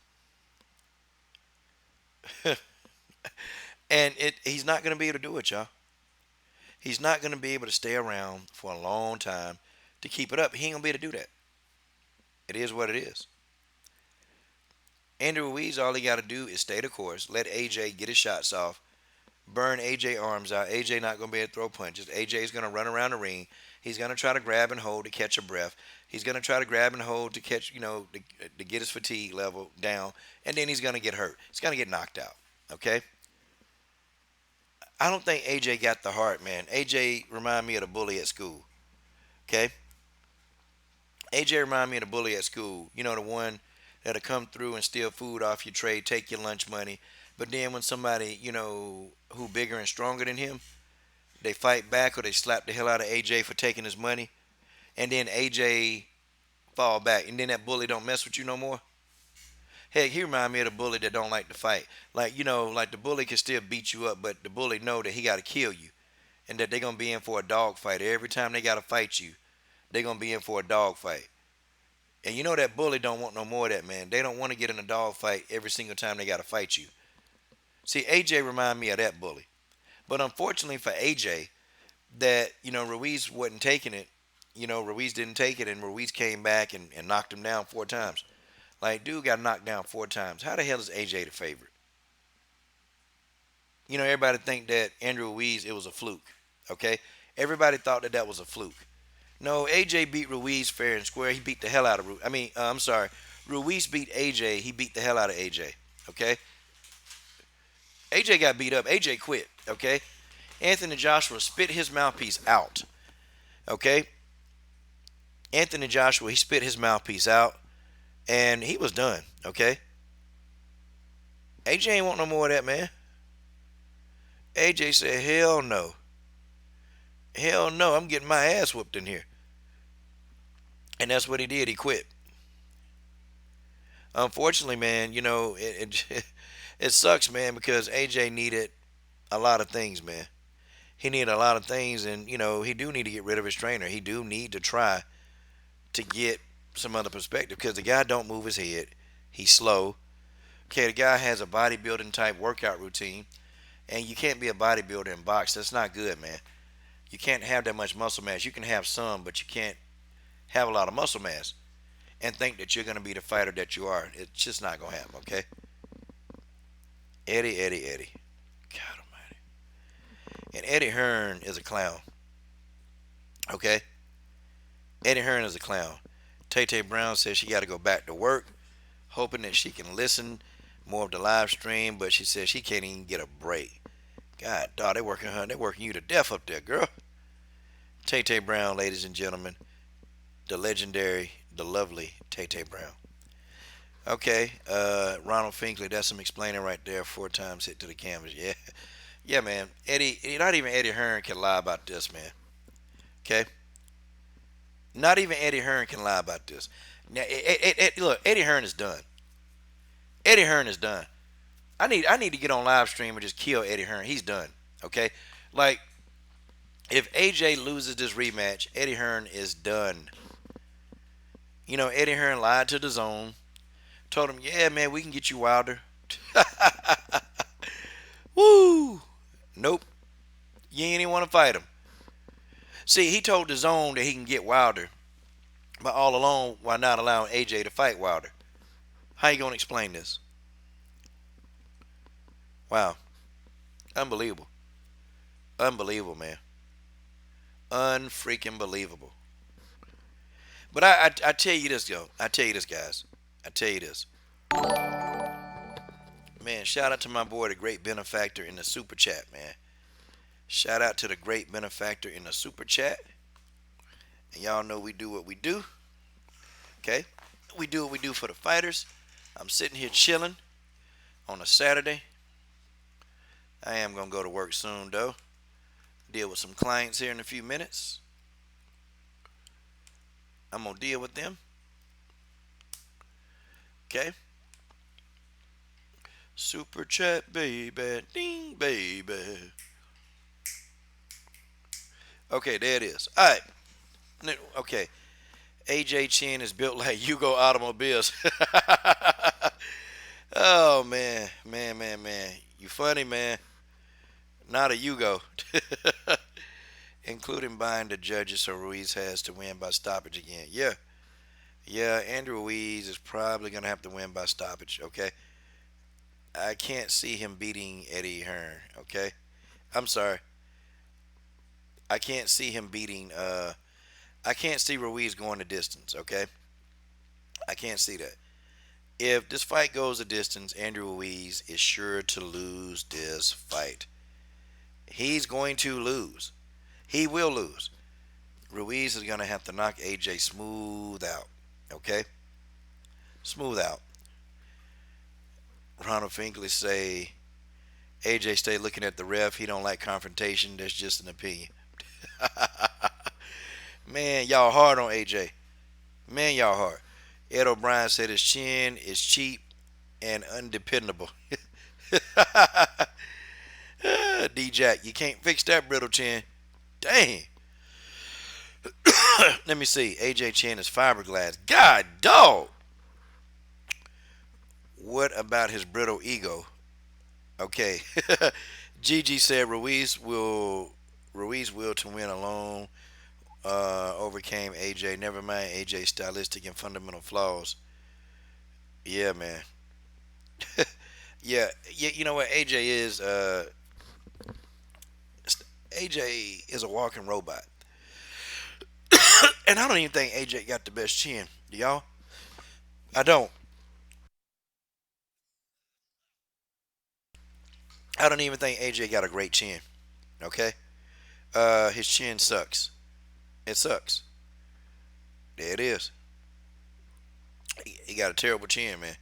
A: And he's not going to be able to do it, y'all. He's not going to be able to stay around for a long time to keep it up. He ain't going to be able to do that. It is what it is. Andrew Ruiz, all he got to do is stay the course, let AJ get his shots off, burn AJ arms out. AJ not going to be able to throw punches. AJ is going to run around the ring. He's going to try to grab and hold to catch a breath. He's going to try to grab and hold to catch, to get his fatigue level down. And then he's going to get hurt. He's going to get knocked out. Okay? I don't think AJ got the heart, man. AJ remind me of the bully at school. Okay? AJ remind me of the bully at school. The one that'll come through and steal food off your tray, take your lunch money. But then when somebody, who bigger and stronger than him, they fight back or they slap the hell out of AJ for taking his money. And then AJ fall back. And then that bully don't mess with you no more. Heck, he remind me of the bully that don't like to fight. Like, like the bully can still beat you up, but the bully know that he got to kill you. And that they're going to be in for a dog fight. Every time they got to fight you, they're going to be in for a dog fight. And that bully don't want no more of that, man. They don't want to get in a dog fight every single time they got to fight you. See, AJ remind me of that bully. But unfortunately for AJ, that, Ruiz wasn't taking it. Ruiz didn't take it, and Ruiz came back and knocked him down 4 times. Like, dude got knocked down 4 times. How the hell is AJ the favorite? Everybody think that Andrew Ruiz, it was a fluke. Okay? Everybody thought that was a fluke. No, AJ beat Ruiz fair and square. He beat the hell out of Ruiz. I'm sorry. Ruiz beat AJ. He beat the hell out of AJ. Okay? AJ got beat up. AJ quit. Okay? Anthony Joshua spit his mouthpiece out. Okay, Anthony Joshua, he spit his mouthpiece out and he was done. Okay, AJ ain't want no more of that, man. AJ said, "Hell no, hell no, I'm getting my ass whooped in here," and that's what he did. He quit. Unfortunately, man, it it sucks, man, because AJ needed a lot of things, man. He needed a lot of things, and he do need to get rid of his trainer. He do need to try to get some other perspective because the guy don't move his head. He's slow. Okay, the guy has a bodybuilding type workout routine, and you can't be a bodybuilder in box. That's not good, man. You can't have that much muscle mass. You can have some, but you can't have a lot of muscle mass and think that you're going to be the fighter that you are. It's just not going to happen, okay? Eddie, Eddie, Eddie. God almighty. And Eddie Hearn is a clown, okay? Eddie Hearn is a clown. Tay Tay Brown says she got to go back to work, hoping that she can listen more of the live stream, but she says she can't even get a break. God, dog, they working you to death up there, girl. Tay Tay Brown, ladies and gentlemen, the legendary, the lovely Tay Tay Brown. Okay, Ronald Finkley, that's some explaining right there. 4 times hit to the canvas. Yeah, yeah, man. Eddie, not even Eddie Hearn can lie about this, man. Okay, not even Eddie Hearn can lie about this. Now, look, Eddie Hearn is done. Eddie Hearn is done. I need to get on live stream and just kill Eddie Hearn. He's done. Okay, like if AJ loses this rematch, Eddie Hearn is done. Eddie Hearn lied to the zone. Told him, yeah, man, we can get you Wilder. Woo! Nope. You ain't even want to fight him. See, he told the zone that he can get Wilder, but all along while not allowing AJ to fight Wilder. How you gonna explain this? Wow. Unbelievable. Unbelievable, man. Unfreaking believable. But I tell you this, yo. I tell you this, guys. I tell you this. Man, shout out to my boy, the great benefactor in the super chat, man. Shout out to the great benefactor in the super chat. And y'all know we do what we do. Okay? We do what we do for the fighters. I'm sitting here chilling on a Saturday. I am going to go to work soon, though. Deal with some clients here in a few minutes. I'm going to deal with them. Okay? Super chat, baby. Ding, baby. Okay, there it is. All right. Okay. AJ Chin is built like Yugo automobiles. Oh, man. Man, man, man. You funny, man. Not a Yugo. Including buying the judges so Ruiz has to win by stoppage again. Yeah. Yeah, Andrew Ruiz is probably going to have to win by stoppage, okay? I can't see him beating Eddie Hearn, okay? I'm sorry. I can't see him beating I can't see Ruiz going the distance, okay? I can't see that. If this fight goes a distance, Andrew Ruiz is sure to lose this fight. He's going to lose. He will lose. Ruiz is going to have to knock AJ smooth out. Okay? Smooth out. Ronald Finkley say AJ stay looking at the ref. He don't like confrontation. That's just an opinion. Man, y'all hard on AJ. Man, y'all hard. Ed O'Brien said his chin is cheap and undependable. D-Jack, you can't fix that brittle chin. Dang. Let me see. AJ Chin is fiberglass. God, dog. What about his brittle ego? Okay. Gigi said Ruiz will to win alone. Overcame AJ. Never mind AJ's stylistic and fundamental flaws. Yeah, man. Yeah, yeah. You know what AJ is? AJ is a walking robot. And I don't even think AJ got the best chin. Do y'all? I don't. I don't even think AJ got a great chin. Okay? His chin sucks. It sucks. There it is. He got a terrible chin, man.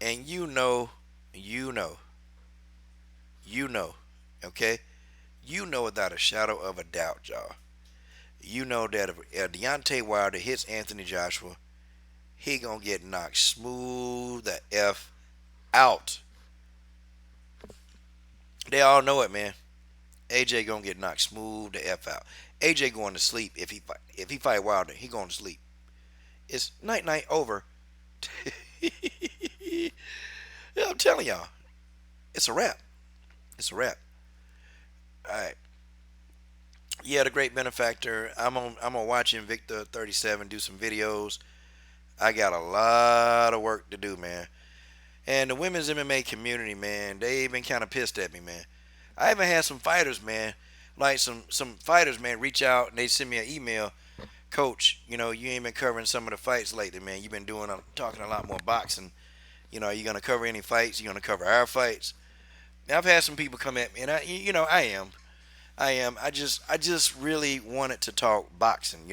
A: And you know, you know, okay? You know without a shadow of a doubt, y'all. You know that if Deontay Wilder hits Anthony Joshua, he gonna get knocked smooth the F out. They all know it, man. AJ gonna get knocked smooth the F out. AJ going to sleep if he fight Wilder, he going to sleep. It's night night over. Yeah, I'm telling y'all, it's a wrap. It's a wrap. All right. Yeah, the great benefactor. I'm on watch Invicta 37 do some videos. I got a lot of work to do, man. And the women's MMA community, man, they been kind of pissed at me, man. I even had some fighters, man, like some fighters, man, reach out and they send me an email. Coach, you ain't been covering some of the fights lately, man. You've been talking a lot more boxing. Are you gonna cover any fights? You gonna cover our fights? Now, I've had some people come at me, and I am. I just really wanted to talk boxing.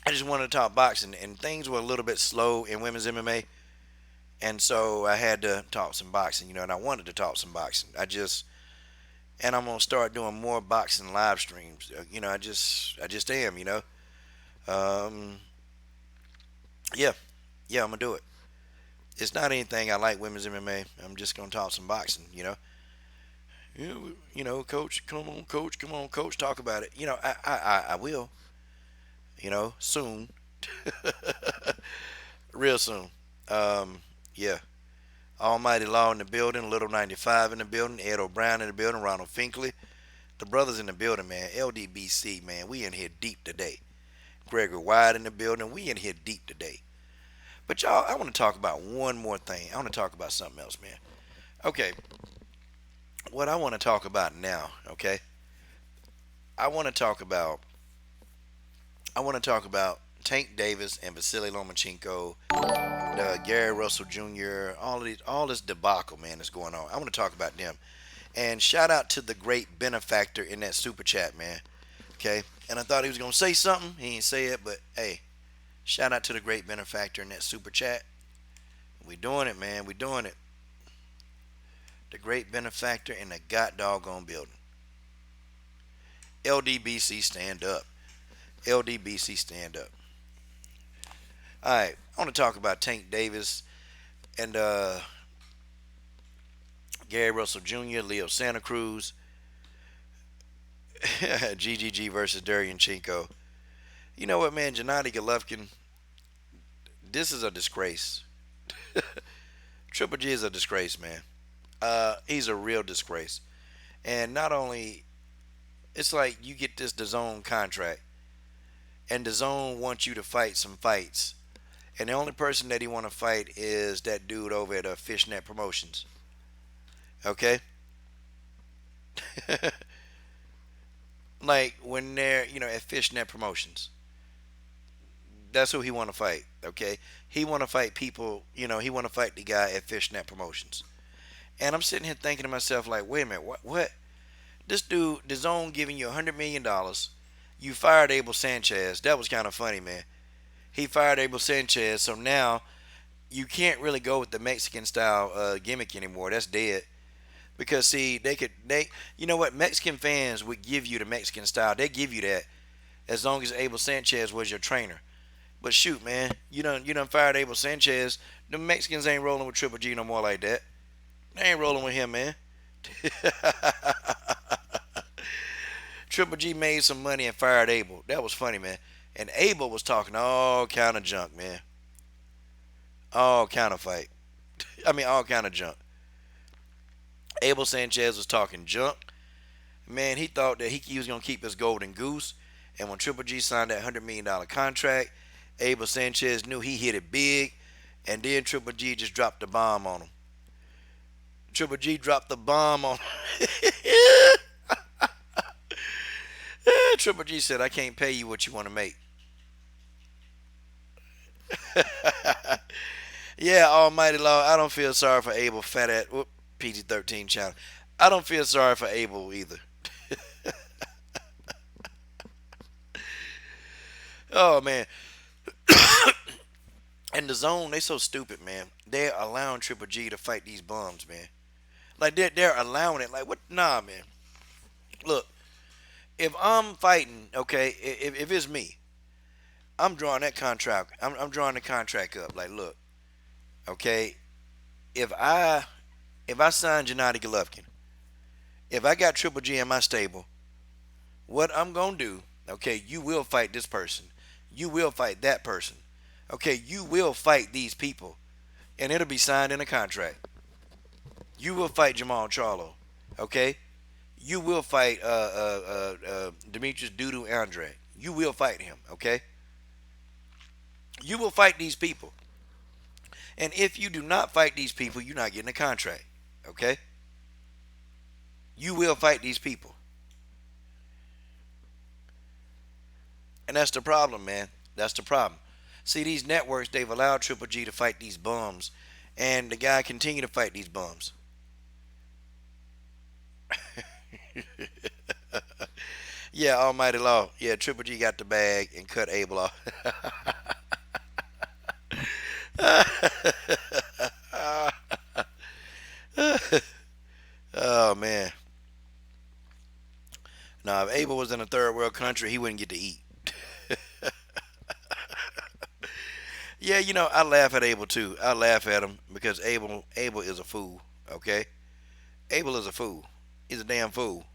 A: I just wanted to talk boxing, and things were a little bit slow in women's MMA, and so I had to talk some boxing. And I wanted to talk some boxing. And I'm gonna start doing more boxing live streams. I just am. Um, yeah, yeah, I'm gonna do it. It's not anything I like women's MMA. I'm just gonna talk some boxing. Coach, come on, coach, come on, coach, talk about it. I will. Soon, real soon. Yeah. Almighty Law in the building, Little 95 in the building, Ed O'Brien in the building, Ronald Finkley. The brothers in the building, man. LDBC, man. We in here deep today. Gregory Wyatt in the building. We in here deep today. But y'all, I want to talk about one more thing. I want to talk about something else, man. Okay. What I want to talk about now, okay? I want to talk about Tank Davis and Vasily Lomachenko, Gary Russell Jr., all this debacle, man, that's going on. I want to talk about them. And shout out to the great benefactor in that super chat, man. Okay? And I thought he was going to say something. He didn't say it, but hey, shout out to the great benefactor in that super chat. We doing it, man. We doing it. The great benefactor in the god doggone building. LDBC stand up. LDBC stand up. All right, I want to talk about Tank Davis and Gary Russell Jr., Leo Santa Cruz, GGG versus Deryanchenko. You know what, man? Gennady Golovkin, this is a disgrace. Triple G is a disgrace, man. He's a real disgrace. And not only, it's like you get this DAZN contract, and DAZN wants you to fight some fights. And the only person that he want to fight is that dude over at Fishnet Promotions. Okay? Like when they're, at Fishnet Promotions. That's who he want to fight, okay? He want to fight people, he want to fight the guy at Fishnet Promotions. And I'm sitting here thinking to myself like, wait a minute, what? This dude, DAZN giving you $100 million. You fired Abel Sanchez. That was kind of funny, man. He fired Abel Sanchez, so now you can't really go with the Mexican style gimmick anymore. That's dead. Because see, you know what? Mexican fans would give you the Mexican style. They give you that as long as Abel Sanchez was your trainer. But shoot, man, you done fired Abel Sanchez. The Mexicans ain't rolling with Triple G no more like that. They ain't rolling with him, man. Triple G made some money and fired Abel. That was funny, man. And Abel was talking all kind of junk, man. All kind of fight. All kind of junk. Abel Sanchez was talking junk. Man, he thought that he was going to keep his golden goose. And when Triple G signed that $100 million contract, Abel Sanchez knew he hit it big. And then Triple G just dropped the bomb on him. Triple G dropped the bomb on him. Triple G said, I can't pay you what you want to make. Yeah, Almighty Law, I don't feel sorry for Abel fat at PG-13 channel. I don't feel sorry for Abel either. Oh man, and the zone, they so stupid, man. They're allowing Triple G to fight these bums, man. Like they're allowing it. Like what? Nah, man. Look, if I'm fighting, okay, if it's me, I'm drawing that contract. I'm drawing the contract up. Like, look, okay, if I sign Gennady Golovkin, if I got Triple G in my stable, what I'm gonna do, okay, you will fight this person, you will fight that person, okay, you will fight these people, and it'll be signed in a contract. You will fight Jamal Charlo, okay. You will fight Demetrius Dudu Andre. You will fight him, okay. You will fight these people. And if you do not fight these people, you're not getting a contract. Okay? You will fight these people. And that's the problem, man. That's the problem. See, these networks, they've allowed Triple G to fight these bums. And the guy continue to fight these bums. Yeah, Almighty Law. Yeah, Triple G got the bag and cut Abel off. Oh, man. Now, if Abel was in a third world country, he wouldn't get to eat. Yeah, I laugh at Abel too. I laugh at him because Abel is a fool. Okay, Abel is a fool. He's a damn fool,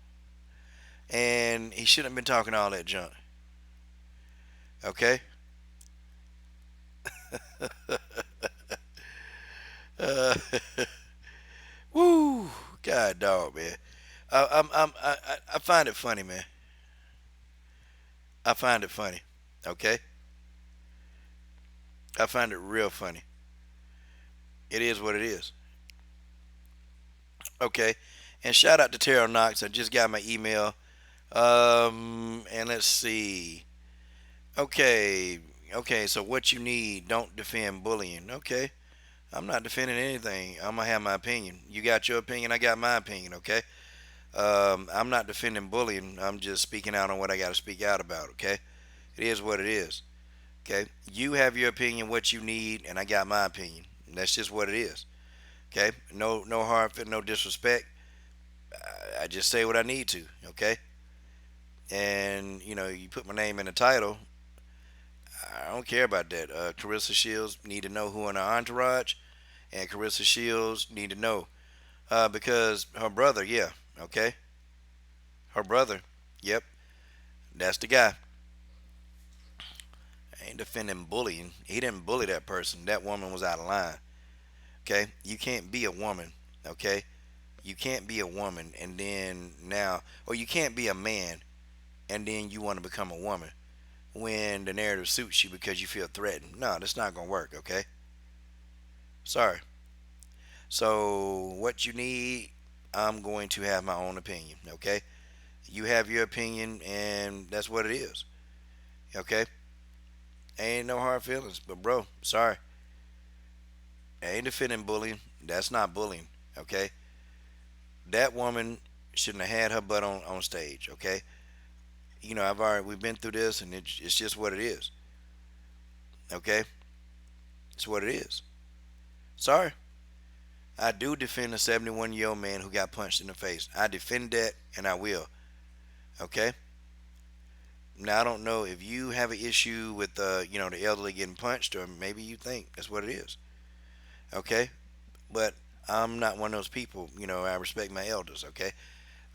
A: and he shouldn't have been talking all that junk. Okay. uh, Woo, God dog, man. I find it funny, man. I find it funny. Okay, I find it real funny. It is what it is. Okay, and shout out to Terrell Knox. I just got my email. And let's see. Okay, okay. So what you need? Don't defend bullying. Okay, I'm not defending anything. I'm gonna have my opinion. You got your opinion. I got my opinion. Okay. I'm not defending bullying. I'm just speaking out on what I got to speak out about. Okay. It is what it is. Okay. You have your opinion, what you need, and I got my opinion. And that's just what it is. Okay. No hard fit, no disrespect. I just say what I need to. Okay. And you put my name in the title. I don't care about that. Claressa Shields need to know who in her entourage, and Claressa Shields need to know because her brother, yeah, okay, her brother, yep, that's the guy. I ain't defending bullying. He didn't bully that person. That woman was out of line. Okay, you can't be a woman. Okay, you can't be a woman and then now, or you can't be a man and then you want to become a woman when the narrative suits you because you feel threatened. No, that's not gonna work. Okay, sorry. So what you need, I'm going to have my own opinion. Okay, you have your opinion, and that's what it is. Okay, ain't no hard feelings. But bro, sorry, I ain't defending bullying. That's not bullying. Okay, that woman shouldn't have had her butt on stage. Okay, we've been through this, and it's just what it is. Okay, it's what it is. Sorry. I do defend a 71-year-old man who got punched in the face. I defend that, and I will. Okay. Now I don't know if you have an issue with the elderly getting punched, or maybe you think that's what it is. Okay. But I'm not one of those people. I respect my elders. Okay.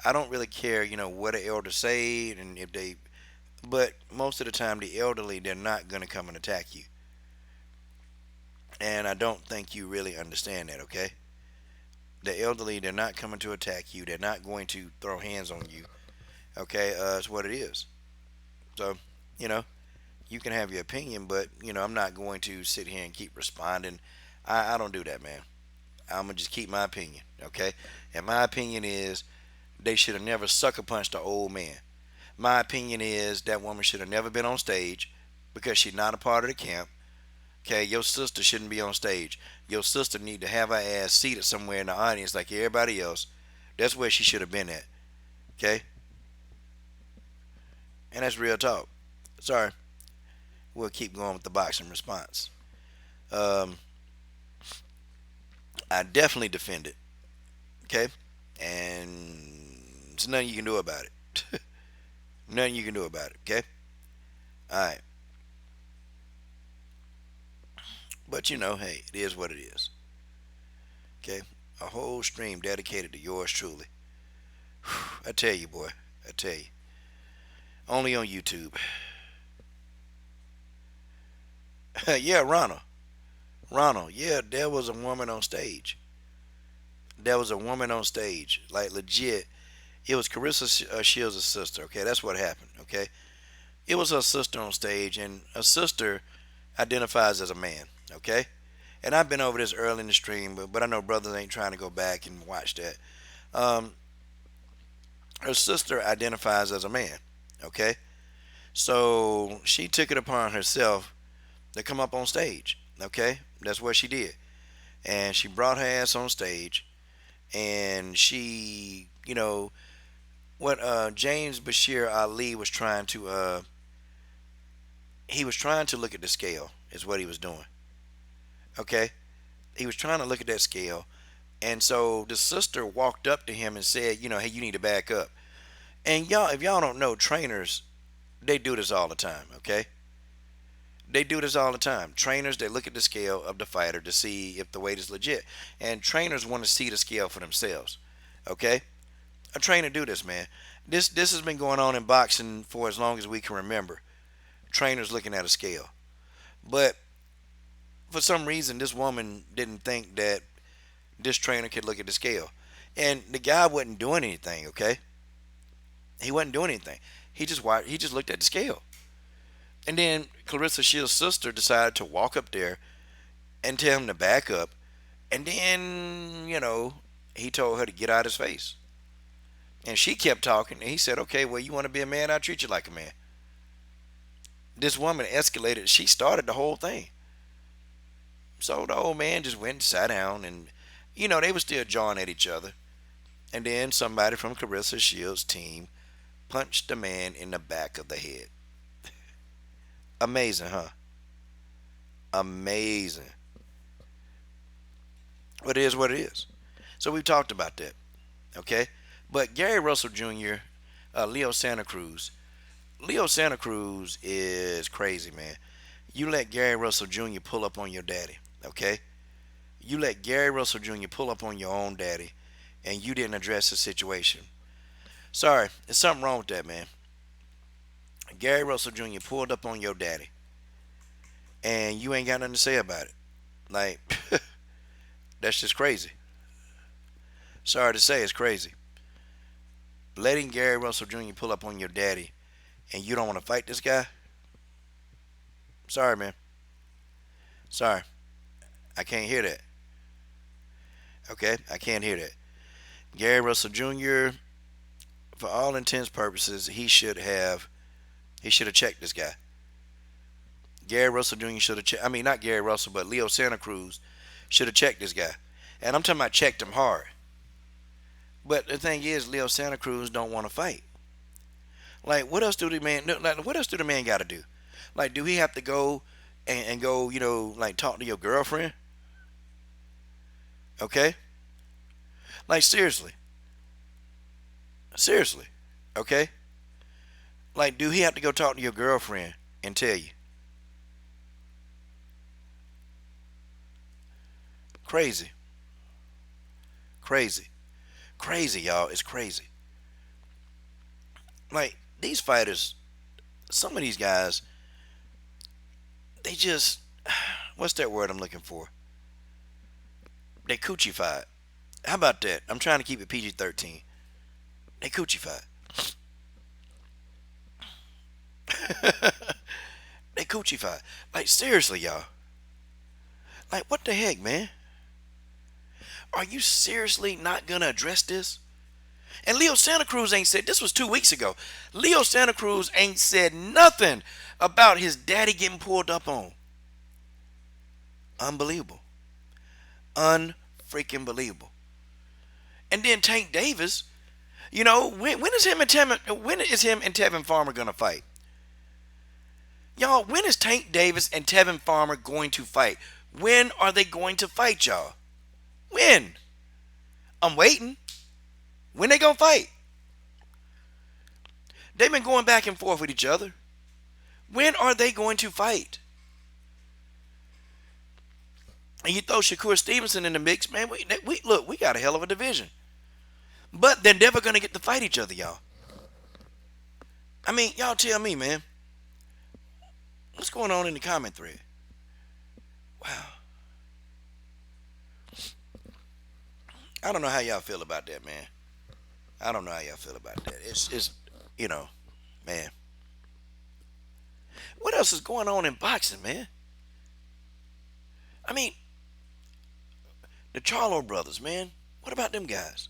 A: I don't really care. What an elder say, and if they. But most of the time, the elderly, they're not gonna come and attack you. And I don't think you really understand that. Okay. The elderly, they're not coming to attack you. They're not going to throw hands on you. Okay, it's what it is. So, you know, you can have your opinion, but I'm not going to sit here and keep responding. I don't do that, man. I'm gonna just keep my opinion. Okay, and my opinion is they should have never sucker punched the old man. My opinion is that woman should have never been on stage because she's not a part of the camp. Okay, your sister shouldn't be on stage. Your sister need to have her ass seated somewhere in the audience like everybody else. That's where she should have been at. Okay, and that's real talk. Sorry. we'll keep going with the boxing response. Um, I definitely defend it. Okay, and there's nothing you can do about it. Nothing you can do about it. Okay. All right. But hey, it is what it is. Okay. A whole stream dedicated to yours truly. I tell you, boy. I tell you. Only on YouTube. Yeah, Ronald. Ronald. Yeah, there was a woman on stage. There was a woman on stage. Like, legit. It was Claressa Shields' sister. Okay, that's what happened. Okay. It was her sister on stage, and her sister identifies as a man. Okay. And I've been over this early in the stream, but I know brothers ain't trying to go back and watch that. Um, her sister identifies as a man. Okay. So she took it upon herself to come up on stage. Okay. That's what she did. And she brought her ass on stage, and she, what James Bashir Ali was trying to, he was trying to look at the scale, is what he was doing. Okay. He was trying to look at that scale. And so the sister walked up to him and said, hey, you need to back up. And y'all, if y'all don't know, trainers, they do this all the time, okay? They do this all the time. Trainers, they look at the scale of the fighter to see if the weight is legit. And trainers want to see the scale for themselves, okay? A trainer do this, man. This has been going on in boxing for as long as we can remember. Trainers looking at a scale. But for some reason, this woman didn't think that this trainer could look at the scale. And the guy wasn't doing anything, okay? He wasn't doing anything. He just looked at the scale. And then Claressa Shields' sister decided to walk up there and tell him to back up. And then, he told her to get out of his face. And she kept talking. And he said, okay, well, you want to be a man? I'll treat you like a man. This woman escalated. She started the whole thing. So the old man just went and sat down. And, they were still jawing at each other. And then somebody from Claressa Shields' team punched the man in the back of the head. Amazing, huh? Amazing. But it is what it is. So we've talked about that, okay? But Gary Russell Jr., Leo Santa Cruz. Leo Santa Cruz is crazy, man. You let Gary Russell Jr. pull up on your daddy, okay? You let Gary Russell Jr. pull up on your own daddy, and you didn't address the situation. Sorry, there's something wrong with that, man. Gary Russell Jr. pulled up on your daddy, and you ain't got nothing to say about it. Like, that's just crazy. Sorry to say, it's crazy. Letting Gary Russell Jr. pull up on your daddy, and you don't want to fight this guy? Sorry, man. Sorry. I can't hear that. Okay? I can't hear that. Gary Russell Jr., for all intents and purposes, he should have checked this guy. Gary Russell Jr. should have checked. I mean, not Gary Russell, but Leo Santa Cruz should have checked this guy. And I'm talking about checked him hard. But the thing is, Leo Santa Cruz don't want to fight. Like, what else do the man got to do? Like, do he have to go and go, like talk to your girlfriend? Okay? Like, seriously. Seriously. Okay? Like, do he have to go talk to your girlfriend and tell you? Crazy. Crazy. Crazy, y'all. It's crazy. Like, these fighters, some of these guys, they just, what's that word I'm looking for? They coochie-fied. How about that? I'm trying to keep it PG-13. They coochie-fied. They coochie-fied. Like, seriously, y'all. Like, what the heck, man? Are you seriously not going to address this? And Leo Santa Cruz ain't said, this was 2 weeks ago. Leo Santa Cruz ain't said nothing about his daddy getting pulled up on. Unbelievable. Unfreaking believable. And then Tank Davis, when is him and Tevin Farmer gonna fight? Y'all, when is Tank Davis and Tevin Farmer going to fight? When are they going to fight, y'all? When? I'm waiting. When they gonna fight? They've been going back and forth with each other. When are they going to fight? And you throw Shakur Stevenson in the mix, man. We got a hell of a division. But they're never gonna get to fight each other, y'all. I mean, y'all tell me, man. What's going on in the comment thread? Wow. I don't know how y'all feel about that, man. I don't know how y'all feel about that. It's man. What else is going on in boxing, man? I mean, the Charlo brothers, man. What about them guys?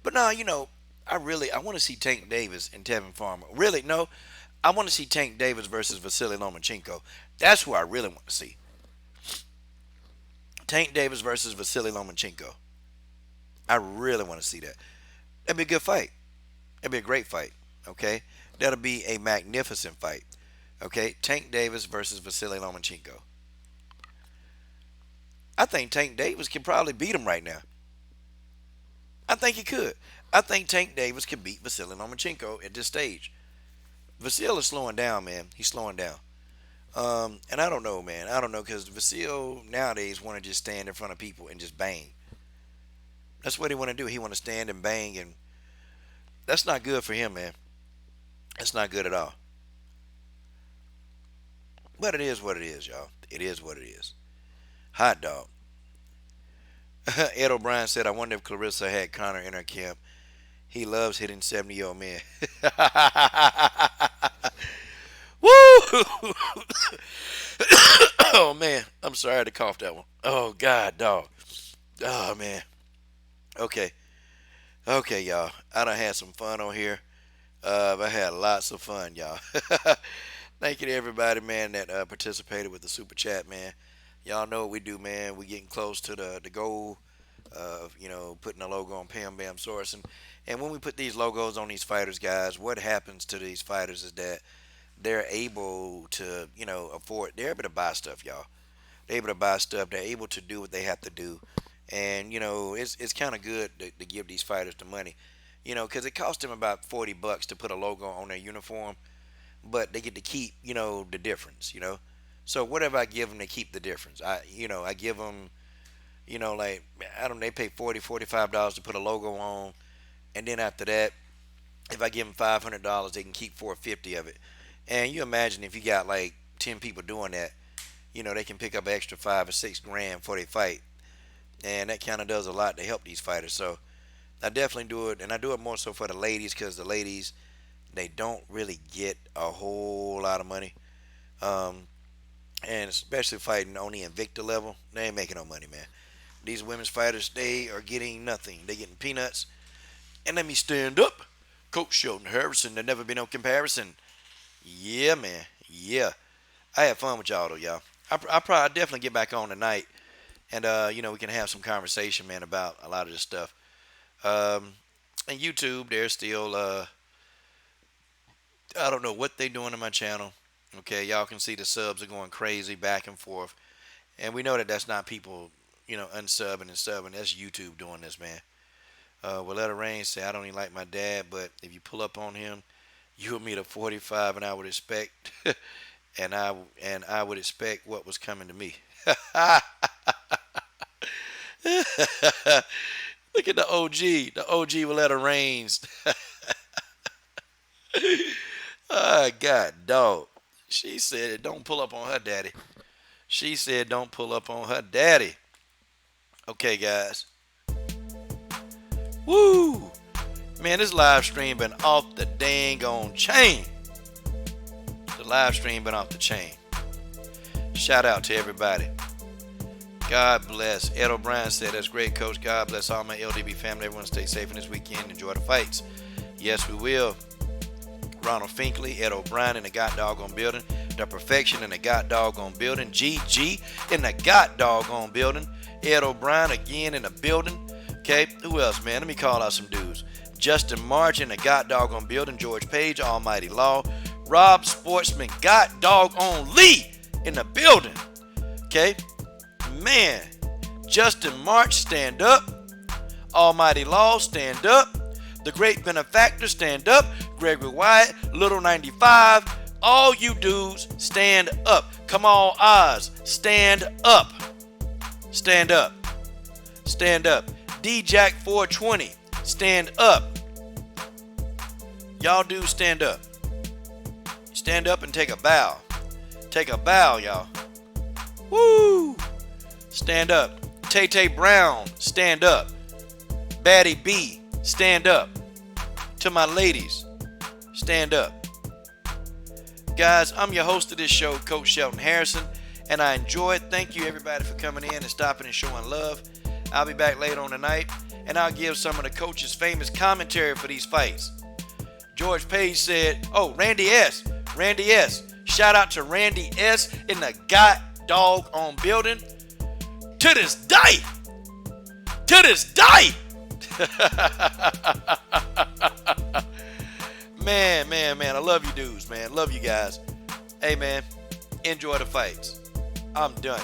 A: But now, I want to see Tank Davis and Tevin Farmer. Really, no. I want to see Tank Davis versus Vasily Lomachenko. That's who I really want to see. Tank Davis versus Vasily Lomachenko. I really want to see that. That'd be a good fight. That'd be a great fight. Okay? That'll be a magnificent fight. Okay? Tank Davis versus Vasily Lomachenko. I think Tank Davis can probably beat him right now. I think he could. I think Tank Davis could beat Vasily Lomachenko at this stage. Vasily is slowing down, man. He's slowing down. And I don't know, man. I don't know, because Vasily nowadays want to just stand in front of people and just bang. That's what he want to do. He want to stand and bang, and that's not good for him, man. That's not good at all. But it is what it is, y'all. It is what it is. Hot dog. Ed O'Brien said, I wonder if Claressa had Connor in her camp. He loves hitting 70-year-old men. Woo! Oh, man. I'm sorry to cough that one. Oh, God, dog. Oh, man. Okay. Okay, y'all. I done had some fun on here. I had lots of fun, y'all. Thank you to everybody, man, that participated with the Super Chat, man. Y'all know what we do, man. We getting close to the goal of, putting a logo on Pam Bam Source. And when we put these logos on these fighters, guys, what happens to these fighters is that they're able to, afford, they're able to buy stuff, y'all. They're able to buy stuff. They're able to do what they have to do. And, it's kind of good to give these fighters the money, because it costs them about $40 to put a logo on their uniform, but they get to keep, the difference, So whatever I give them, they keep the difference. I give them, they pay $40, $45 to put a logo on. And then after that, if I give them $500, they can keep $450 of it. And you imagine if you got like 10 people doing that, they can pick up an extra $5 or $6 grand for their fight. And that kind of does a lot to help these fighters. So I definitely do it. And I do it more so for the ladies, because the ladies, they don't really get a whole lot of money. And especially fighting on the Invicta level, they ain't making no money, man. These women's fighters, they are getting nothing. They getting peanuts. And let me stand up. Coach Shelton Harrison, there never been no comparison. Yeah, man. Yeah. I had fun with y'all, though, y'all. I'll definitely get back on tonight. And, we can have some conversation, man, about a lot of this stuff. And YouTube, they're still, I don't know what they're doing to my channel. Okay, y'all can see the subs are going crazy back and forth. And we know that that's not people, unsubbing and subbing. That's YouTube doing this, man. Willetta Rain say, I don't even like my dad, but if you pull up on him, you'll meet a 45, and I would expect, and I would expect what was coming to me. Look at the OG Willetta Rains. Oh, God, dog. She said, don't pull up on her daddy. She said, don't pull up on her daddy. Okay, guys. Woo! Man, this live stream been off the dang on chain. The live stream been off the chain. Shout out to everybody. God bless. Ed O'Brien said, that's great, Coach. God bless all my LDB family. Everyone stay safe in this weekend. Enjoy the fights. Yes, we will. Ronald Finkley, Ed O'Brien in the God Doggone building. The Perfection in the God Doggone building. GG in the God Doggone building. Ed O'Brien again in the building. Okay, who else, man? Let me call out some dudes. Justin March in the God Doggone building. George Page, Almighty Law. Rob Sportsman, God dog on Lee in the building. Okay, man. Justin March, stand up. Almighty Law, stand up. The Great Benefactor, stand up. Gregory Wyatt, Little 95. All you dudes, stand up. Come on, Oz, stand up. Stand up. Stand up. D-Jack 420, stand up. Y'all dudes, stand up. Stand up and take a bow. Take a bow, y'all. Woo! Stand up. Tay-Tay Brown, stand up. Batty B, stand up. To my ladies, stand up. Guys, I'm your host of this show, Coach Shelton Harrison, and I enjoy it. Thank you, everybody, for coming in and stopping and showing love. I'll be back later on tonight, and I'll give some of the coach's famous commentary for these fights. George Page said, Randy S. Randy S. Shout out to Randy S. in the God dog on building. To this day. To this day. Man. I love you dudes, man. Love you guys. Hey, man. Enjoy the fights. I'm done.